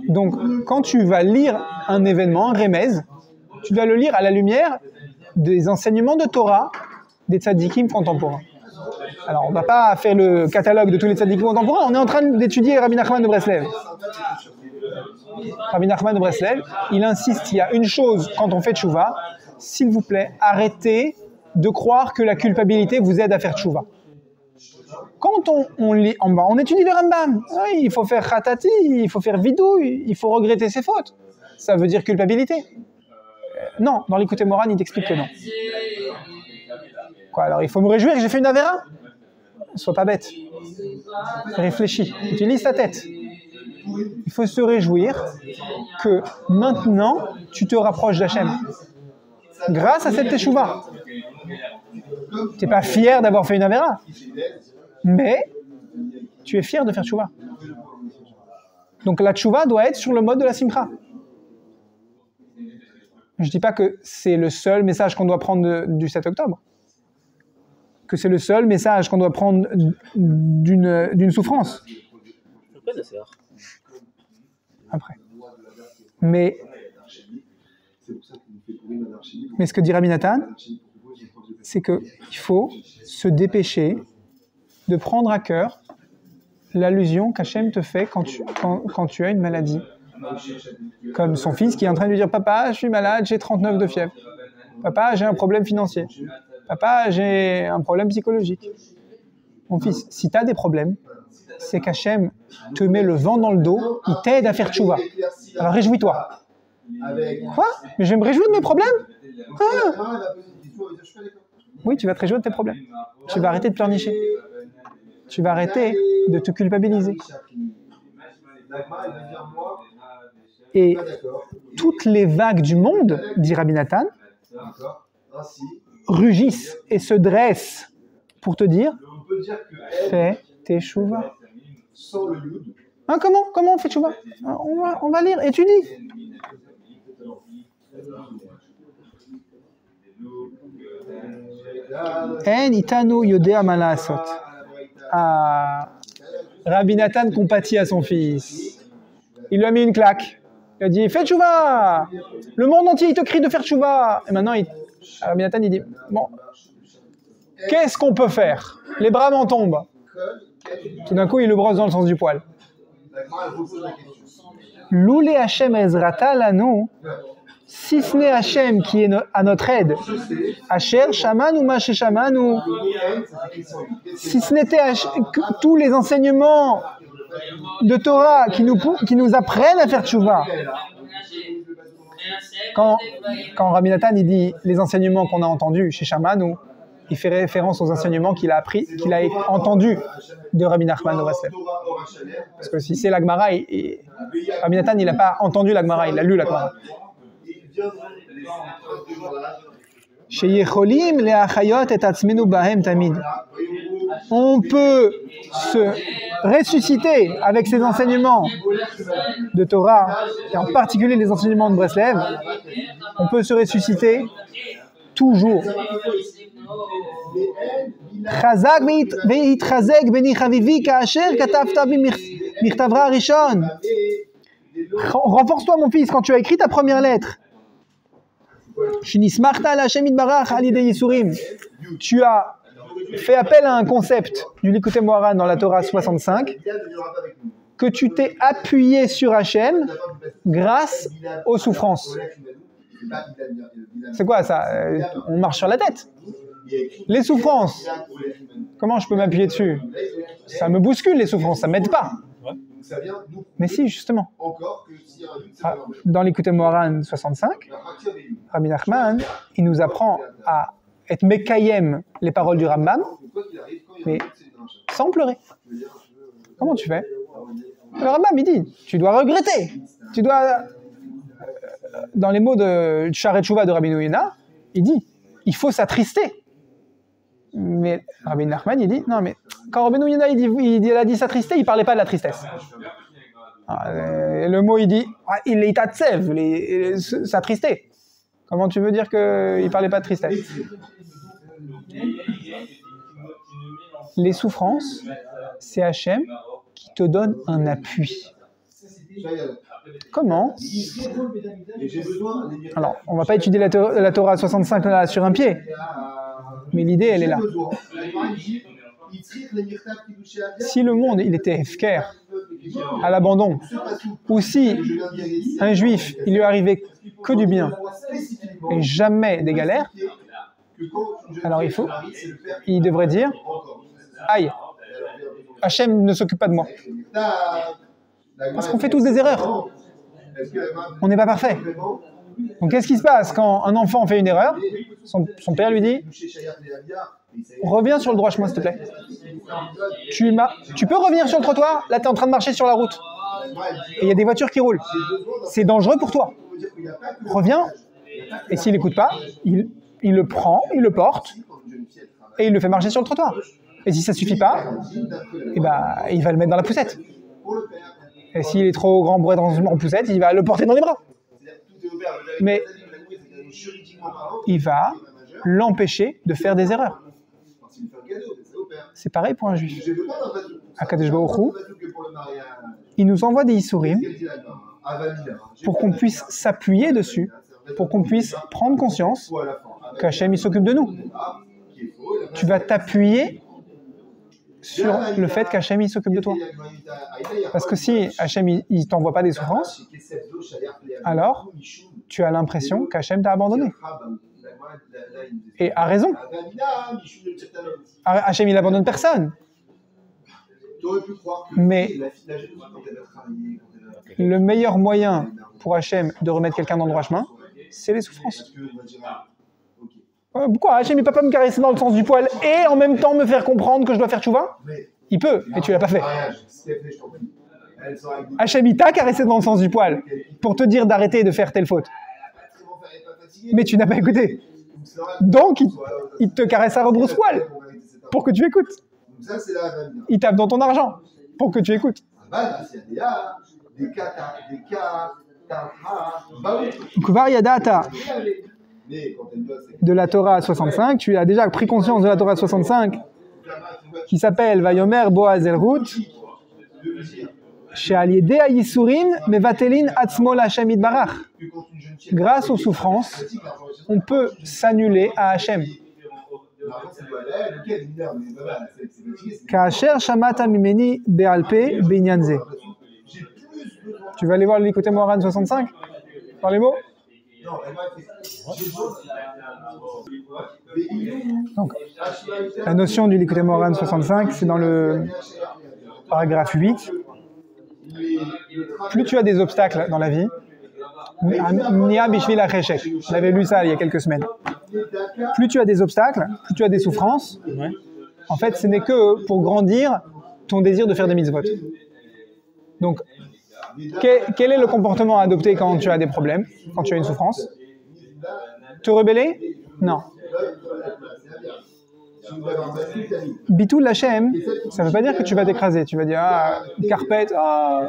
Donc quand tu vas lire un événement, un remez, tu dois le lire à la lumière des enseignements de Torah des tzadikim contemporains. Alors, on ne va pas faire le catalogue de tous les tzadikim contemporains, on est en train d'étudier Rabbi Nachman de Breslev. Rabbi Nachman de Breslev, il insiste, il y a une chose quand on fait tchouva, s'il vous plaît, arrêtez de croire que la culpabilité vous aide à faire tchouva. Quand on étudie le Rambam, oui, il faut faire khatati, il faut faire vidou, il faut regretter ses fautes. Ça veut dire culpabilité. Non, dans l'Écoute Moran, il t'explique que non. Quoi, alors il faut me réjouir que j'ai fait une avéra? Sois pas bête. Réfléchis, utilise ta tête. Il faut se réjouir que maintenant, tu te rapproches d'Hachem. Grâce à cette teshuva. Tu n'es pas fier d'avoir fait une avéra, mais tu es fier de faire teshuva. Donc la teshuva doit être sur le mode de la simcha. Je ne dis pas que c'est le seul message qu'on doit prendre du 7 octobre. Que c'est le seul message qu'on doit prendre d'une souffrance. Après. Mais ce que dit Rabbi Nathan, c'est qu'il faut se dépêcher de prendre à cœur l'allusion qu'Hachem te fait quand tu as une maladie. Comme son fils qui est en train de lui dire « Papa, je suis malade, j'ai 39 de fièvre. Papa, j'ai un problème financier. Papa, j'ai un problème psychologique. » Mon fils, si tu as des problèmes, c'est qu'Hachem te met le vent dans le dos, il t'aide à faire tchouva. Alors réjouis-toi. Quoi? Mais je vais me réjouir de mes problèmes? Ah. Oui, tu vas te réjouir de tes problèmes. Tu vas arrêter de pleurnicher. Tu vas arrêter de te culpabiliser. Et toutes les vagues du monde, dit Rabbi Nathan, rugissent et se dressent pour te dire fais tes chouvas. Hein, comment on fait tchouva? On va lire, étudie. En itanu yodea malasot. Rabbi Nathan compatit à son fils. Il lui a mis une claque. Il a dit fais tchouva. Le monde entier il te crie de faire tchouva. Et maintenant Rabbi Nathan il dit bon, qu'est-ce qu'on peut faire? Les bras m'en tombent. Tout d'un coup, il le brosse dans le sens du poil. Loulé Hachem Ezrata lanu, si ce n'est Hachem qui est à notre aide, Asher Shaman ou Maché Shaman, ou si ce n'était tous les enseignements de Torah qui nous apprennent à faire tchouva. Quand Rabbi Nathan il dit les enseignements qu'on a entendus chez Shaman, il fait référence aux enseignements qu'il a appris, qu'il a entendu de Rabbi Nachman de Breslev. Parce que si c'est la Gemara, Rabbi Nathan, il n'a pas entendu la Gemara, il a lu la Gemara. On peut se ressusciter avec ces enseignements de Torah, et en particulier les enseignements de Breslev, on peut se ressusciter toujours. Renforce-toi, mon fils, quand tu as écrit ta première lettre. Tu as fait appel à un concept du Likutei Moharan dans la Torah 65, que tu t'es appuyé sur Hachem grâce aux souffrances. C'est quoi ça? On marche sur la tête. Les souffrances, comment je peux m'appuyer dessus? Ça me bouscule, les souffrances, ça ne m'aide pas. Mais si, justement. Dans l'Likutei Moharan 65, Rabbi Nachman, il nous apprend à être mekayem les paroles du Rambam, mais sans pleurer. Comment tu fais? Le Rambam, il dit, tu dois regretter. Tu dois, dans les mots de Sharet Shuvah de Rabbi Yonah, il dit, il faut s'attrister. Mais Rabbi Nachman, il dit, non, mais quand Rabbi Yonah il a dit s'attrister, il ne parlait pas de la tristesse. Le mot, il dit, il est tatsev, s'attrister. Comment tu veux dire qu'il ne parlait pas de tristesse? Les souffrances, c'est Hachem qui te donne un appui. Comment? Alors, on ne va pas étudier la Torah 65 là, sur un pied, mais l'idée, elle est là. Si le monde, il était hefker, à l'abandon, ou si un juif, il lui arrivait que du bien, et jamais des galères, alors il devrait dire, aïe, Hachem ne s'occupe pas de moi. Parce qu'on fait tous des erreurs. On n'est pas parfait. Donc qu'est-ce qui se passe quand un enfant fait une erreur? Son père lui dit, reviens sur le droit chemin, s'il te plaît. Tu peux revenir sur le trottoir? Là, tu es en train de marcher sur la route. Et il y a des voitures qui roulent. C'est dangereux pour toi. Reviens. Et s'il n'écoute pas, il le prend, il le porte, et il le fait marcher sur le trottoir. Et si ça ne suffit pas, eh ben, il va le mettre dans la poussette. Et s'il est trop grand pour être en poussette, il va le porter dans les bras. Mais il va l'empêcher de faire des erreurs. C'est pareil pour un juif. Akadosh Baruch Hu, il nous envoie des Issourim pour qu'on puisse s'appuyer dessus, pour qu'on puisse prendre conscience qu'Hachem il s'occupe de nous. Tu vas t'appuyer sur le fait qu'Hachem il s'occupe de toi. Parce que si Hachem il t'envoie pas des souffrances, alors tu as l'impression qu'Hachem t'a abandonné. Et a raison. Hachem il abandonne personne. Mais le meilleur moyen pour Hachem de remettre quelqu'un dans le droit chemin, c'est les souffrances. Pourquoi Hachem il ne peut pas me caresser dans le sens du poil et en même temps me faire comprendre que je dois faire tchouva? Il peut, mais tu ne l'as pas fait. Hachem il t'a caressé dans le sens du poil pour te dire d'arrêter de faire telle faute. Mais tu n'as pas écouté. Donc il te caresse à rebrousse-poil pour que tu écoutes. Il tape dans ton argent pour que tu écoutes. Kvar-Yadata de la Torah 65, tu as déjà pris conscience de la Torah 65 qui s'appelle Vayomer Boaz El Ruth She'al-Yedei Yisurin Mevatelin Atzmo L'Hashem Yitbarach. Grâce aux souffrances, on peut s'annuler à Hachem. Ka'asher Shamata Mimeni Be'alpe Binyanze. Tu vas aller voir le Likutei Moharan 65 par les mots? Donc, la notion du Likutei Moharan 65, c'est dans le paragraphe 8. Plus tu as des obstacles dans la vie, Nia Bishvil HaCheshek. On avait lu ça il y a quelques semaines. plus tu as des obstacles, plus tu as des souffrances, Ouais. en fait, ce n'est que pour grandir ton désir de faire des mitzvot. Donc, quel est le comportement à adopter quand tu as des problèmes, quand tu as une souffrance? Te rebeller? Non. Bitul Hachem, ça ne veut pas dire que tu vas t'écraser. Tu vas dire, ah, carpette, ah,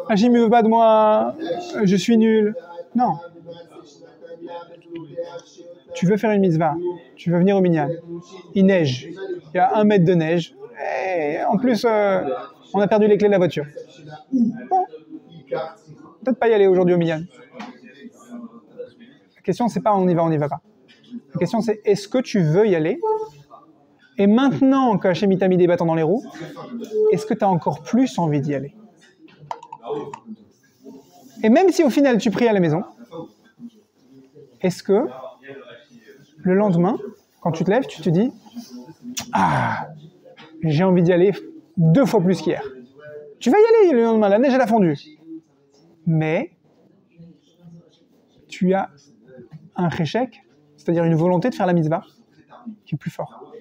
Hachem ne veut pas de moi, je suis nul. Non. Tu veux faire une mitzvah, tu veux venir au minyan. Il neige, il y a 1 mètre de neige. Et en plus, on a perdu les clés de la voiture. Bon, peut-être pas y aller aujourd'hui au minyan. La question, c'est pas on y va pas. La question, c'est est-ce que tu veux y aller? Et maintenant que Hachem t'a mis des bâtons dans les roues, est-ce que tu as encore plus envie d'y aller? Et même si au final tu pries à la maison, est-ce que le lendemain, quand tu te lèves, tu te dis « Ah, j'ai envie d'y aller 2 fois plus qu'hier ». Tu vas y aller le lendemain, la neige elle a fondu. Mais tu as un réchec, c'est-à-dire une volonté de faire la mitzvah, qui est plus fort.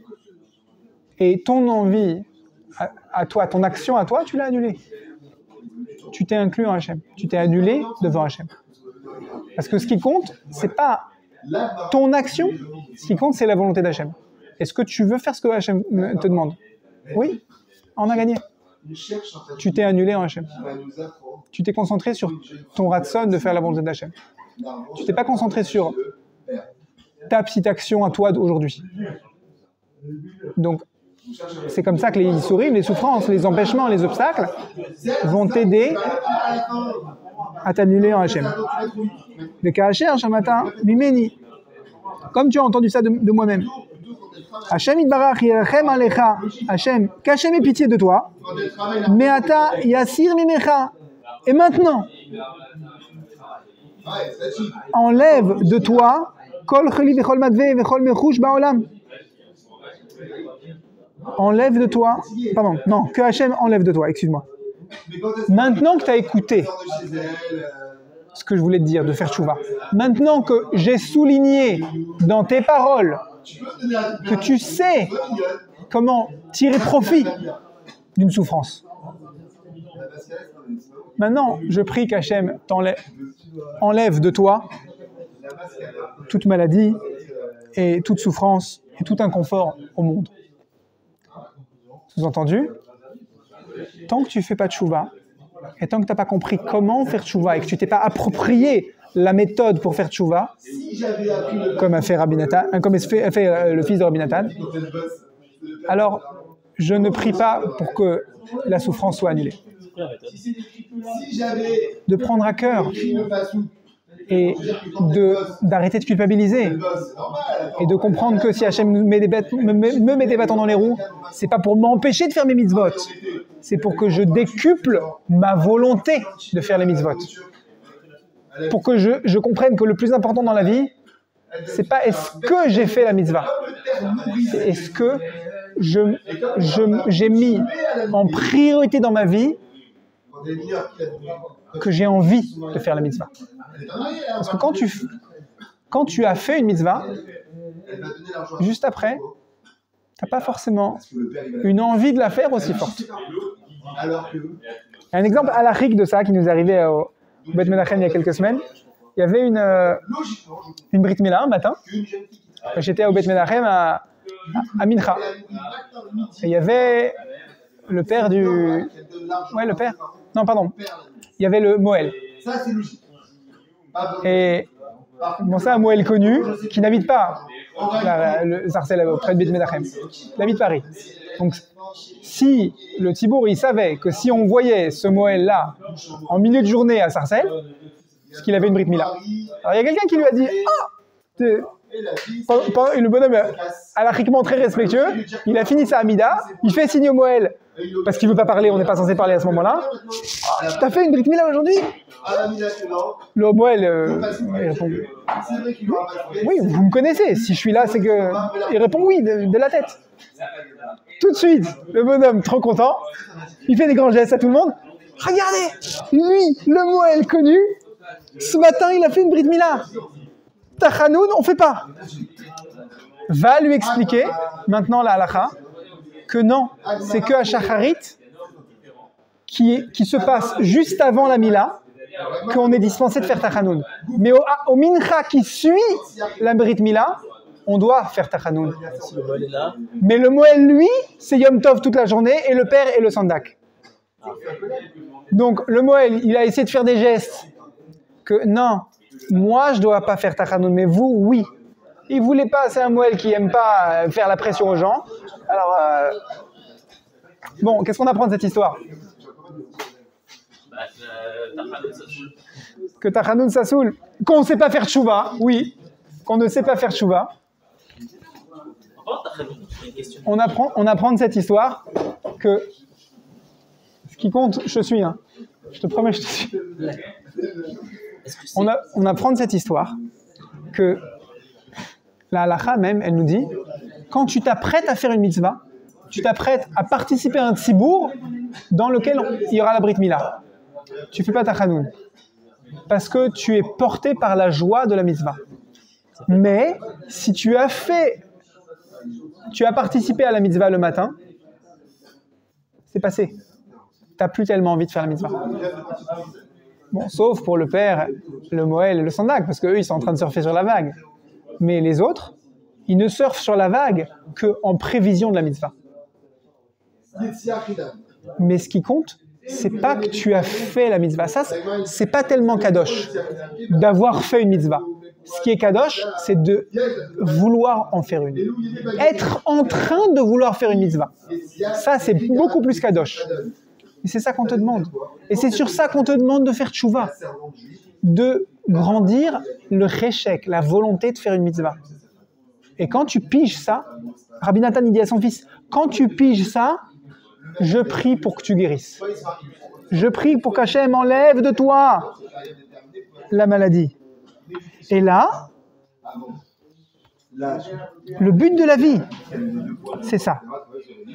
Et ton envie à toi, ton action à toi, tu l'as annulée. Tu t'es inclus en Hachem. Tu t'es annulé devant Hachem. Parce que ce qui compte, c'est pas ton action, ce qui compte, c'est la volonté d'Hachem. Est-ce que tu veux faire ce que Hachem te demande? Oui, on a gagné. Tu t'es annulé en Hachem. Tu t'es concentré sur ton ratson de faire la volonté d'Hachem. Tu t'es pas concentré sur ta petite action à toi d'aujourd'hui. Donc, c'est comme ça que les issourim, les souffrances, les empêchements, les obstacles vont t'aider à t'annuler en Hachem. Le Kacher, Shamata, Mimeni. Comme tu as entendu ça de moi-même. Hachem Yitbarach Yirachem Alecha. Hachem, qu'Hachem ait pitié de toi. Meata Yassir Mimecha. Et maintenant, enlève de toi Kol Cheli Vechol Madve Vechol Mechush Baolam. Enlève de toi, pardon, non, que Hachem enlève de toi, excuse-moi. Maintenant que tu as écouté ce que je voulais te dire, de faire tchouva, maintenant que j'ai souligné dans tes paroles que tu sais comment tirer profit d'une souffrance, maintenant je prie qu'Hachem enlève de toi toute maladie et toute souffrance et tout inconfort au monde. Sous-entendu, tant que tu ne fais pas de tchouva, et tant que tu n'as pas compris comment faire tchouva, et que tu t'es pas approprié la méthode pour faire tchouva, comme a fait Rabbi Nathan, comme a fait le fils de Rabbi Nathan, alors je ne prie pas pour que la souffrance soit annulée. De prendre à cœur et d'arrêter de culpabiliser et de comprendre que si Hachem me met des bâtons dans les roues, c'est pas pour m'empêcher de faire mes mitzvot, c'est pour que je décuple ma volonté de faire les mitzvot, pour que je comprenne que le plus important dans la vie, c'est pas est-ce que j'ai fait la mitzvah, c'est est-ce que j'ai mis en priorité dans ma vie que j'ai envie de faire la mitzvah. Parce que quand tu as fait une mitzvah, juste après, tu n'as pas forcément une envie de la faire aussi forte. Il y a un exemple halachique de ça qui nous est arrivé au Beit Menachem il y a quelques semaines. Il y avait une Brit Mila un matin. J'étais au Beit Menachem à Mincha. Et il y avait le père du... Ouais, le père. Non, pardon. Il y avait le Moël. Et bon, c'est un Moël connu qui n'habite pas le Sarcelles près de Beit Menachem. Il habite Paris. Donc, si le Tibour, il savait que si on voyait ce Moël-là en milieu de journée à Sarcelles, c'est qu'il avait une Brit Mila. Alors, il y a quelqu'un qui lui a dit « Ah !» Le bonhomme, halachiquement très respectueux, il a fini sa Hamida, il fait signe au Moël, parce qu'il ne veut pas parler, on n'est pas censé parler à ce moment-là. « T'as fait une Brit Mila aujourd'hui ?» Le Moël, il répond « Oui, vous me connaissez, si je suis là, c'est que... » Il répond « Oui, de la tête. » Tout de suite, le bonhomme, trop content, il fait des grands gestes à tout le monde. « Regardez, lui, le Moël connu, ce matin, il a fait une Brit Mila. » Tachanoun, on ne fait pas. Va lui expliquer, maintenant la halakha, que non, c'est que à Shacharit, qui se passe juste avant la Mila, qu'on est dispensé de faire Tachanoun. Mais au Mincha qui suit la Brit Mila, on doit faire Tachanoun. Mais le Moël, lui, c'est Yom Tov toute la journée, et le père et le Sandak. Donc le Moël, il a essayé de faire des gestes que non, moi je ne dois pas faire Tachanoun, mais vous, oui. Il ne voulait pas, c'est un Moël qui n'aime pas faire la pression aux gens. Alors, bon, qu'est-ce qu'on apprend de cette histoire? Que Tachanoun ça saoule. Qu'on ne sait pas faire Tchouva, oui. Qu'on ne sait pas faire Tchouva. On apprend de cette histoire que ce qui compte, je suis, hein. Je te promets, je te suis. On apprend de cette histoire que la halakha même, elle nous dit, quand tu t'apprêtes à faire une mitzvah, tu t'apprêtes à participer à un tzibour dans lequel il y aura la Brit Mila. Tu ne fais pas Tachanoun. Parce que tu es porté par la joie de la mitzvah. Mais si tu as participé à la mitzvah le matin, c'est passé. Tu n'as plus tellement envie de faire la mitzvah. Bon, sauf pour le père, le Moël et le Sandak, parce qu'eux, ils sont en train de surfer sur la vague. Mais les autres, ils ne surfent sur la vague qu'en prévision de la mitzvah. Mais ce qui compte, c'est pas que tu as fait la mitzvah. Ça, c'est pas tellement kadosh d'avoir fait une mitzvah. Ce qui est kadosh, c'est de vouloir en faire une. Être en train de vouloir faire une mitzvah. Ça, c'est beaucoup plus kadosh. Et c'est ça qu'on te demande. Et c'est sur ça qu'on te demande de faire tchouva. De grandir le cheshek, la volonté de faire une mitzvah. Et quand tu piges ça, Rabbi Nathan il dit à son fils, quand tu piges ça, je prie pour que tu guérisses. Je prie pour qu'Hachem enlève de toi la maladie. Et là, le but de la vie, c'est ça.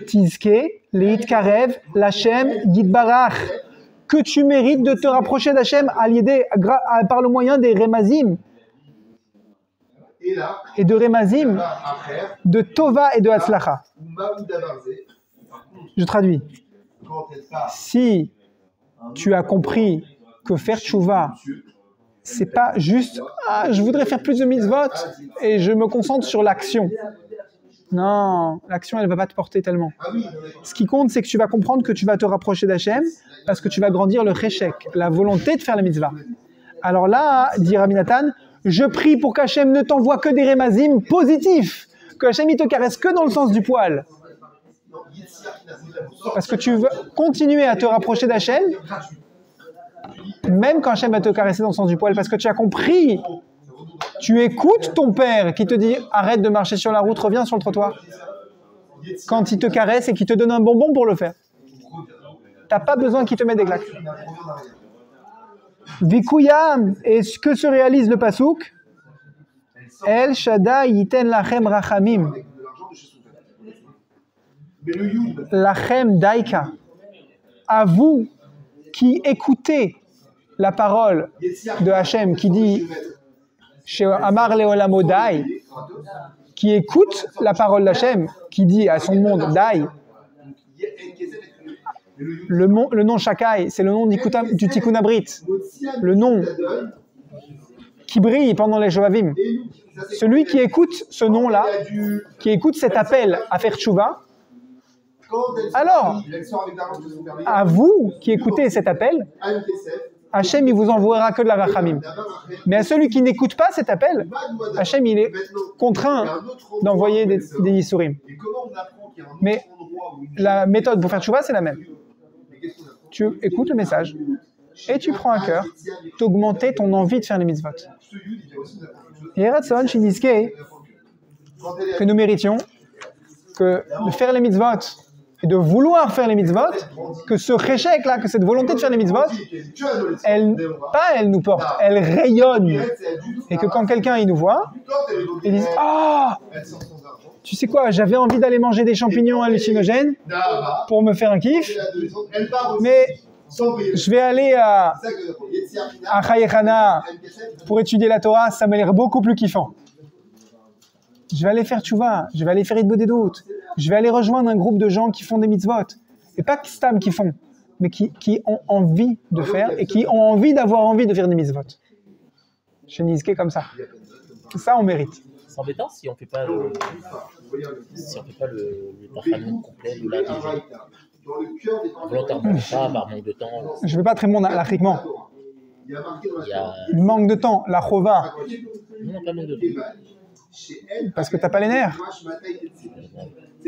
Tizke, Leit Karev, l'Hachem, Yitbarach. Que tu mérites de te rapprocher d'Hachem par le moyen des Remazim. Et de Remazim, de Tova et de Hatzlacha. Je traduis. Si tu as compris que faire tchouva, c'est pas juste je voudrais faire plus de mitzvot et je me concentre sur l'action. Non, l'action elle va pas te porter tellement. Ce qui compte c'est que tu vas comprendre que tu vas te rapprocher d'Hachem parce que tu vas grandir le cheshek, la volonté de faire la mitzvah. Alors là, dit Rabbi Nathan, je prie pour qu'Hachem ne t'envoie que des remazim positifs, que Hachem il te caresse que dans le sens du poil. Parce que tu veux continuer à te rapprocher d'Hachem, même quand Hachem va te caresser dans le sens du poil, parce que tu as compris, tu écoutes ton père qui te dit arrête de marcher sur la route, reviens sur le trottoir. Quand il te caresse et qu'il te donne un bonbon pour le faire. T'as pas besoin qu'il te mette des claques. Vikuyam, et ce que se réalise le pasouk, El Shaddai yiten lachem rachamim. Lachem daika. À vous qui écoutez la parole de Hachem qui dit chez Amar Leolamo Dai, qui écoute la parole d'Hachem qui dit à son monde Dai. Le nom Shakai, c'est le nom du Tikkun Abrit, le nom qui brille pendant les Shovavim. Celui qui écoute ce nom-là, qui écoute cet appel à faire tchouva, alors, à vous qui écoutez cet appel, Hachem il vous envoiera que de la rachamim. Mais à celui qui n'écoute pas cet appel, Hachem il est contraint d'envoyer des yisurim. Mais la méthode pour faire tchouva, c'est la même. Tu écoutes le message et tu prends à cœur d'augmenter ton envie de faire les mitzvot. Et Ratson, Shiniske, que nous méritions que de faire les mitzvot et de vouloir faire les mitzvot, que ce cheshek là, que cette volonté de faire les mitzvot, elle nous porte, elle rayonne. Et que quand quelqu'un il nous voit, il dit tu sais quoi, j'avais envie d'aller manger des champignons hallucinogènes pour me faire un kiff, mais je vais aller à Chayechana pour étudier la Torah, ça m'a l'air beaucoup plus kiffant. Je vais aller faire tchouva, je vais aller faire Idbodedut, je vais aller rejoindre un groupe de gens qui font des mitzvot. Et pas que Stam qui font, mais qui ont envie de faire et qui ont envie d'avoir envie de faire des mitzvot. Chez Nizke comme ça. Ça, on mérite. C'est embêtant si on ne fait pas le tachanun complet de la vie. Volontairement, pas par manque de temps. Je ne vais pas très bon lachiquement. Il manque de temps, la chova. Non, pas manque de temps. Parce que tu n'as pas les nerfs.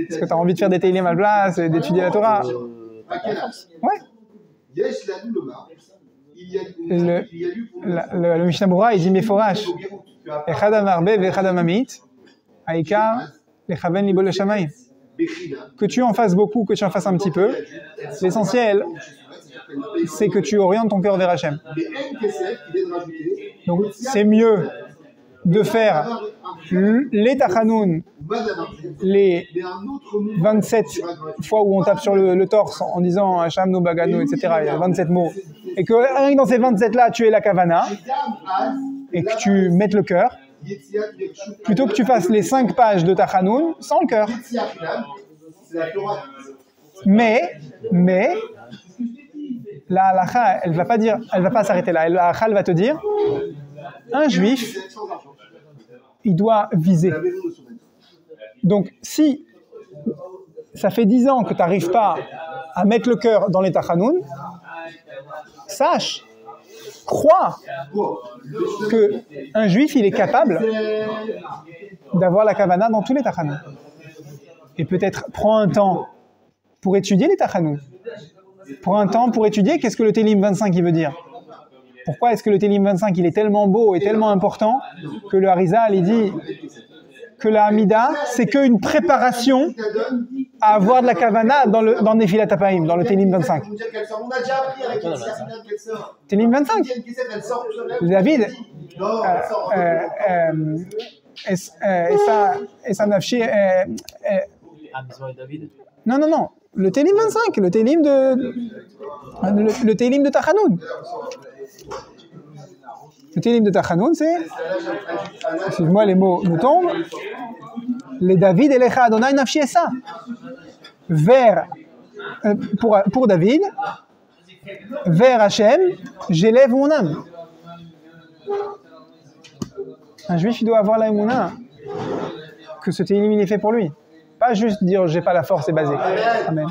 Parce que tu as envie de faire des télim à la place et d'étudier la Torah. Ouais. Le Mishnah Berurah, il dit Meforash. Echad amarbe ve'echad amamit. Aïkar lechaven libol leshamayim. Que tu en fasses beaucoup, que tu en fasses un petit peu, l'essentiel, c'est que tu orientes ton cœur vers Hachem. Donc, c'est mieux de faire les tachanoun, les 27 fois où on tape sur le torse en disant Hacham no bagano, etc. Il y a 27 mots. Et que rien que dans ces 27-là, tu aies la kavana et que tu mettes le cœur, plutôt que tu fasses les 5 pages de tachanoun sans le cœur. Mais, la halakha, elle va pas s'arrêter là. La halakha, elle va te dire, un juif, il doit viser. Donc, si ça fait 10 ans que tu n'arrives pas à mettre le cœur dans les tachanoun, sache, crois qu'un juif, il est capable d'avoir la kavana dans tous les tachanoun. Et peut-être prends un temps pour étudier les tachanoun. Prends un temps pour étudier qu'est-ce que le Télim 25 il veut dire. Pourquoi est-ce que le Télim 25 il est tellement beau et tellement important que le Harizal il dit que la Hamida c'est qu'une préparation à avoir de la kavana dans Nefilat Hapaim, dans le Télim 25. Télim 25. David et ça nafshi non. Le Télim 25, le Télim de Tachanoun. Le Télim de Tachanoun, c'est, excuse-moi, les mots nous tombent, les David et les Adonai nafshi et ça. Vers, pour David, vers Hachem, j'élève mon âme. Un juif, il doit avoir la émouna que ce Télim il est fait pour lui. Pas juste dire j'ai pas la force et basé. Amen.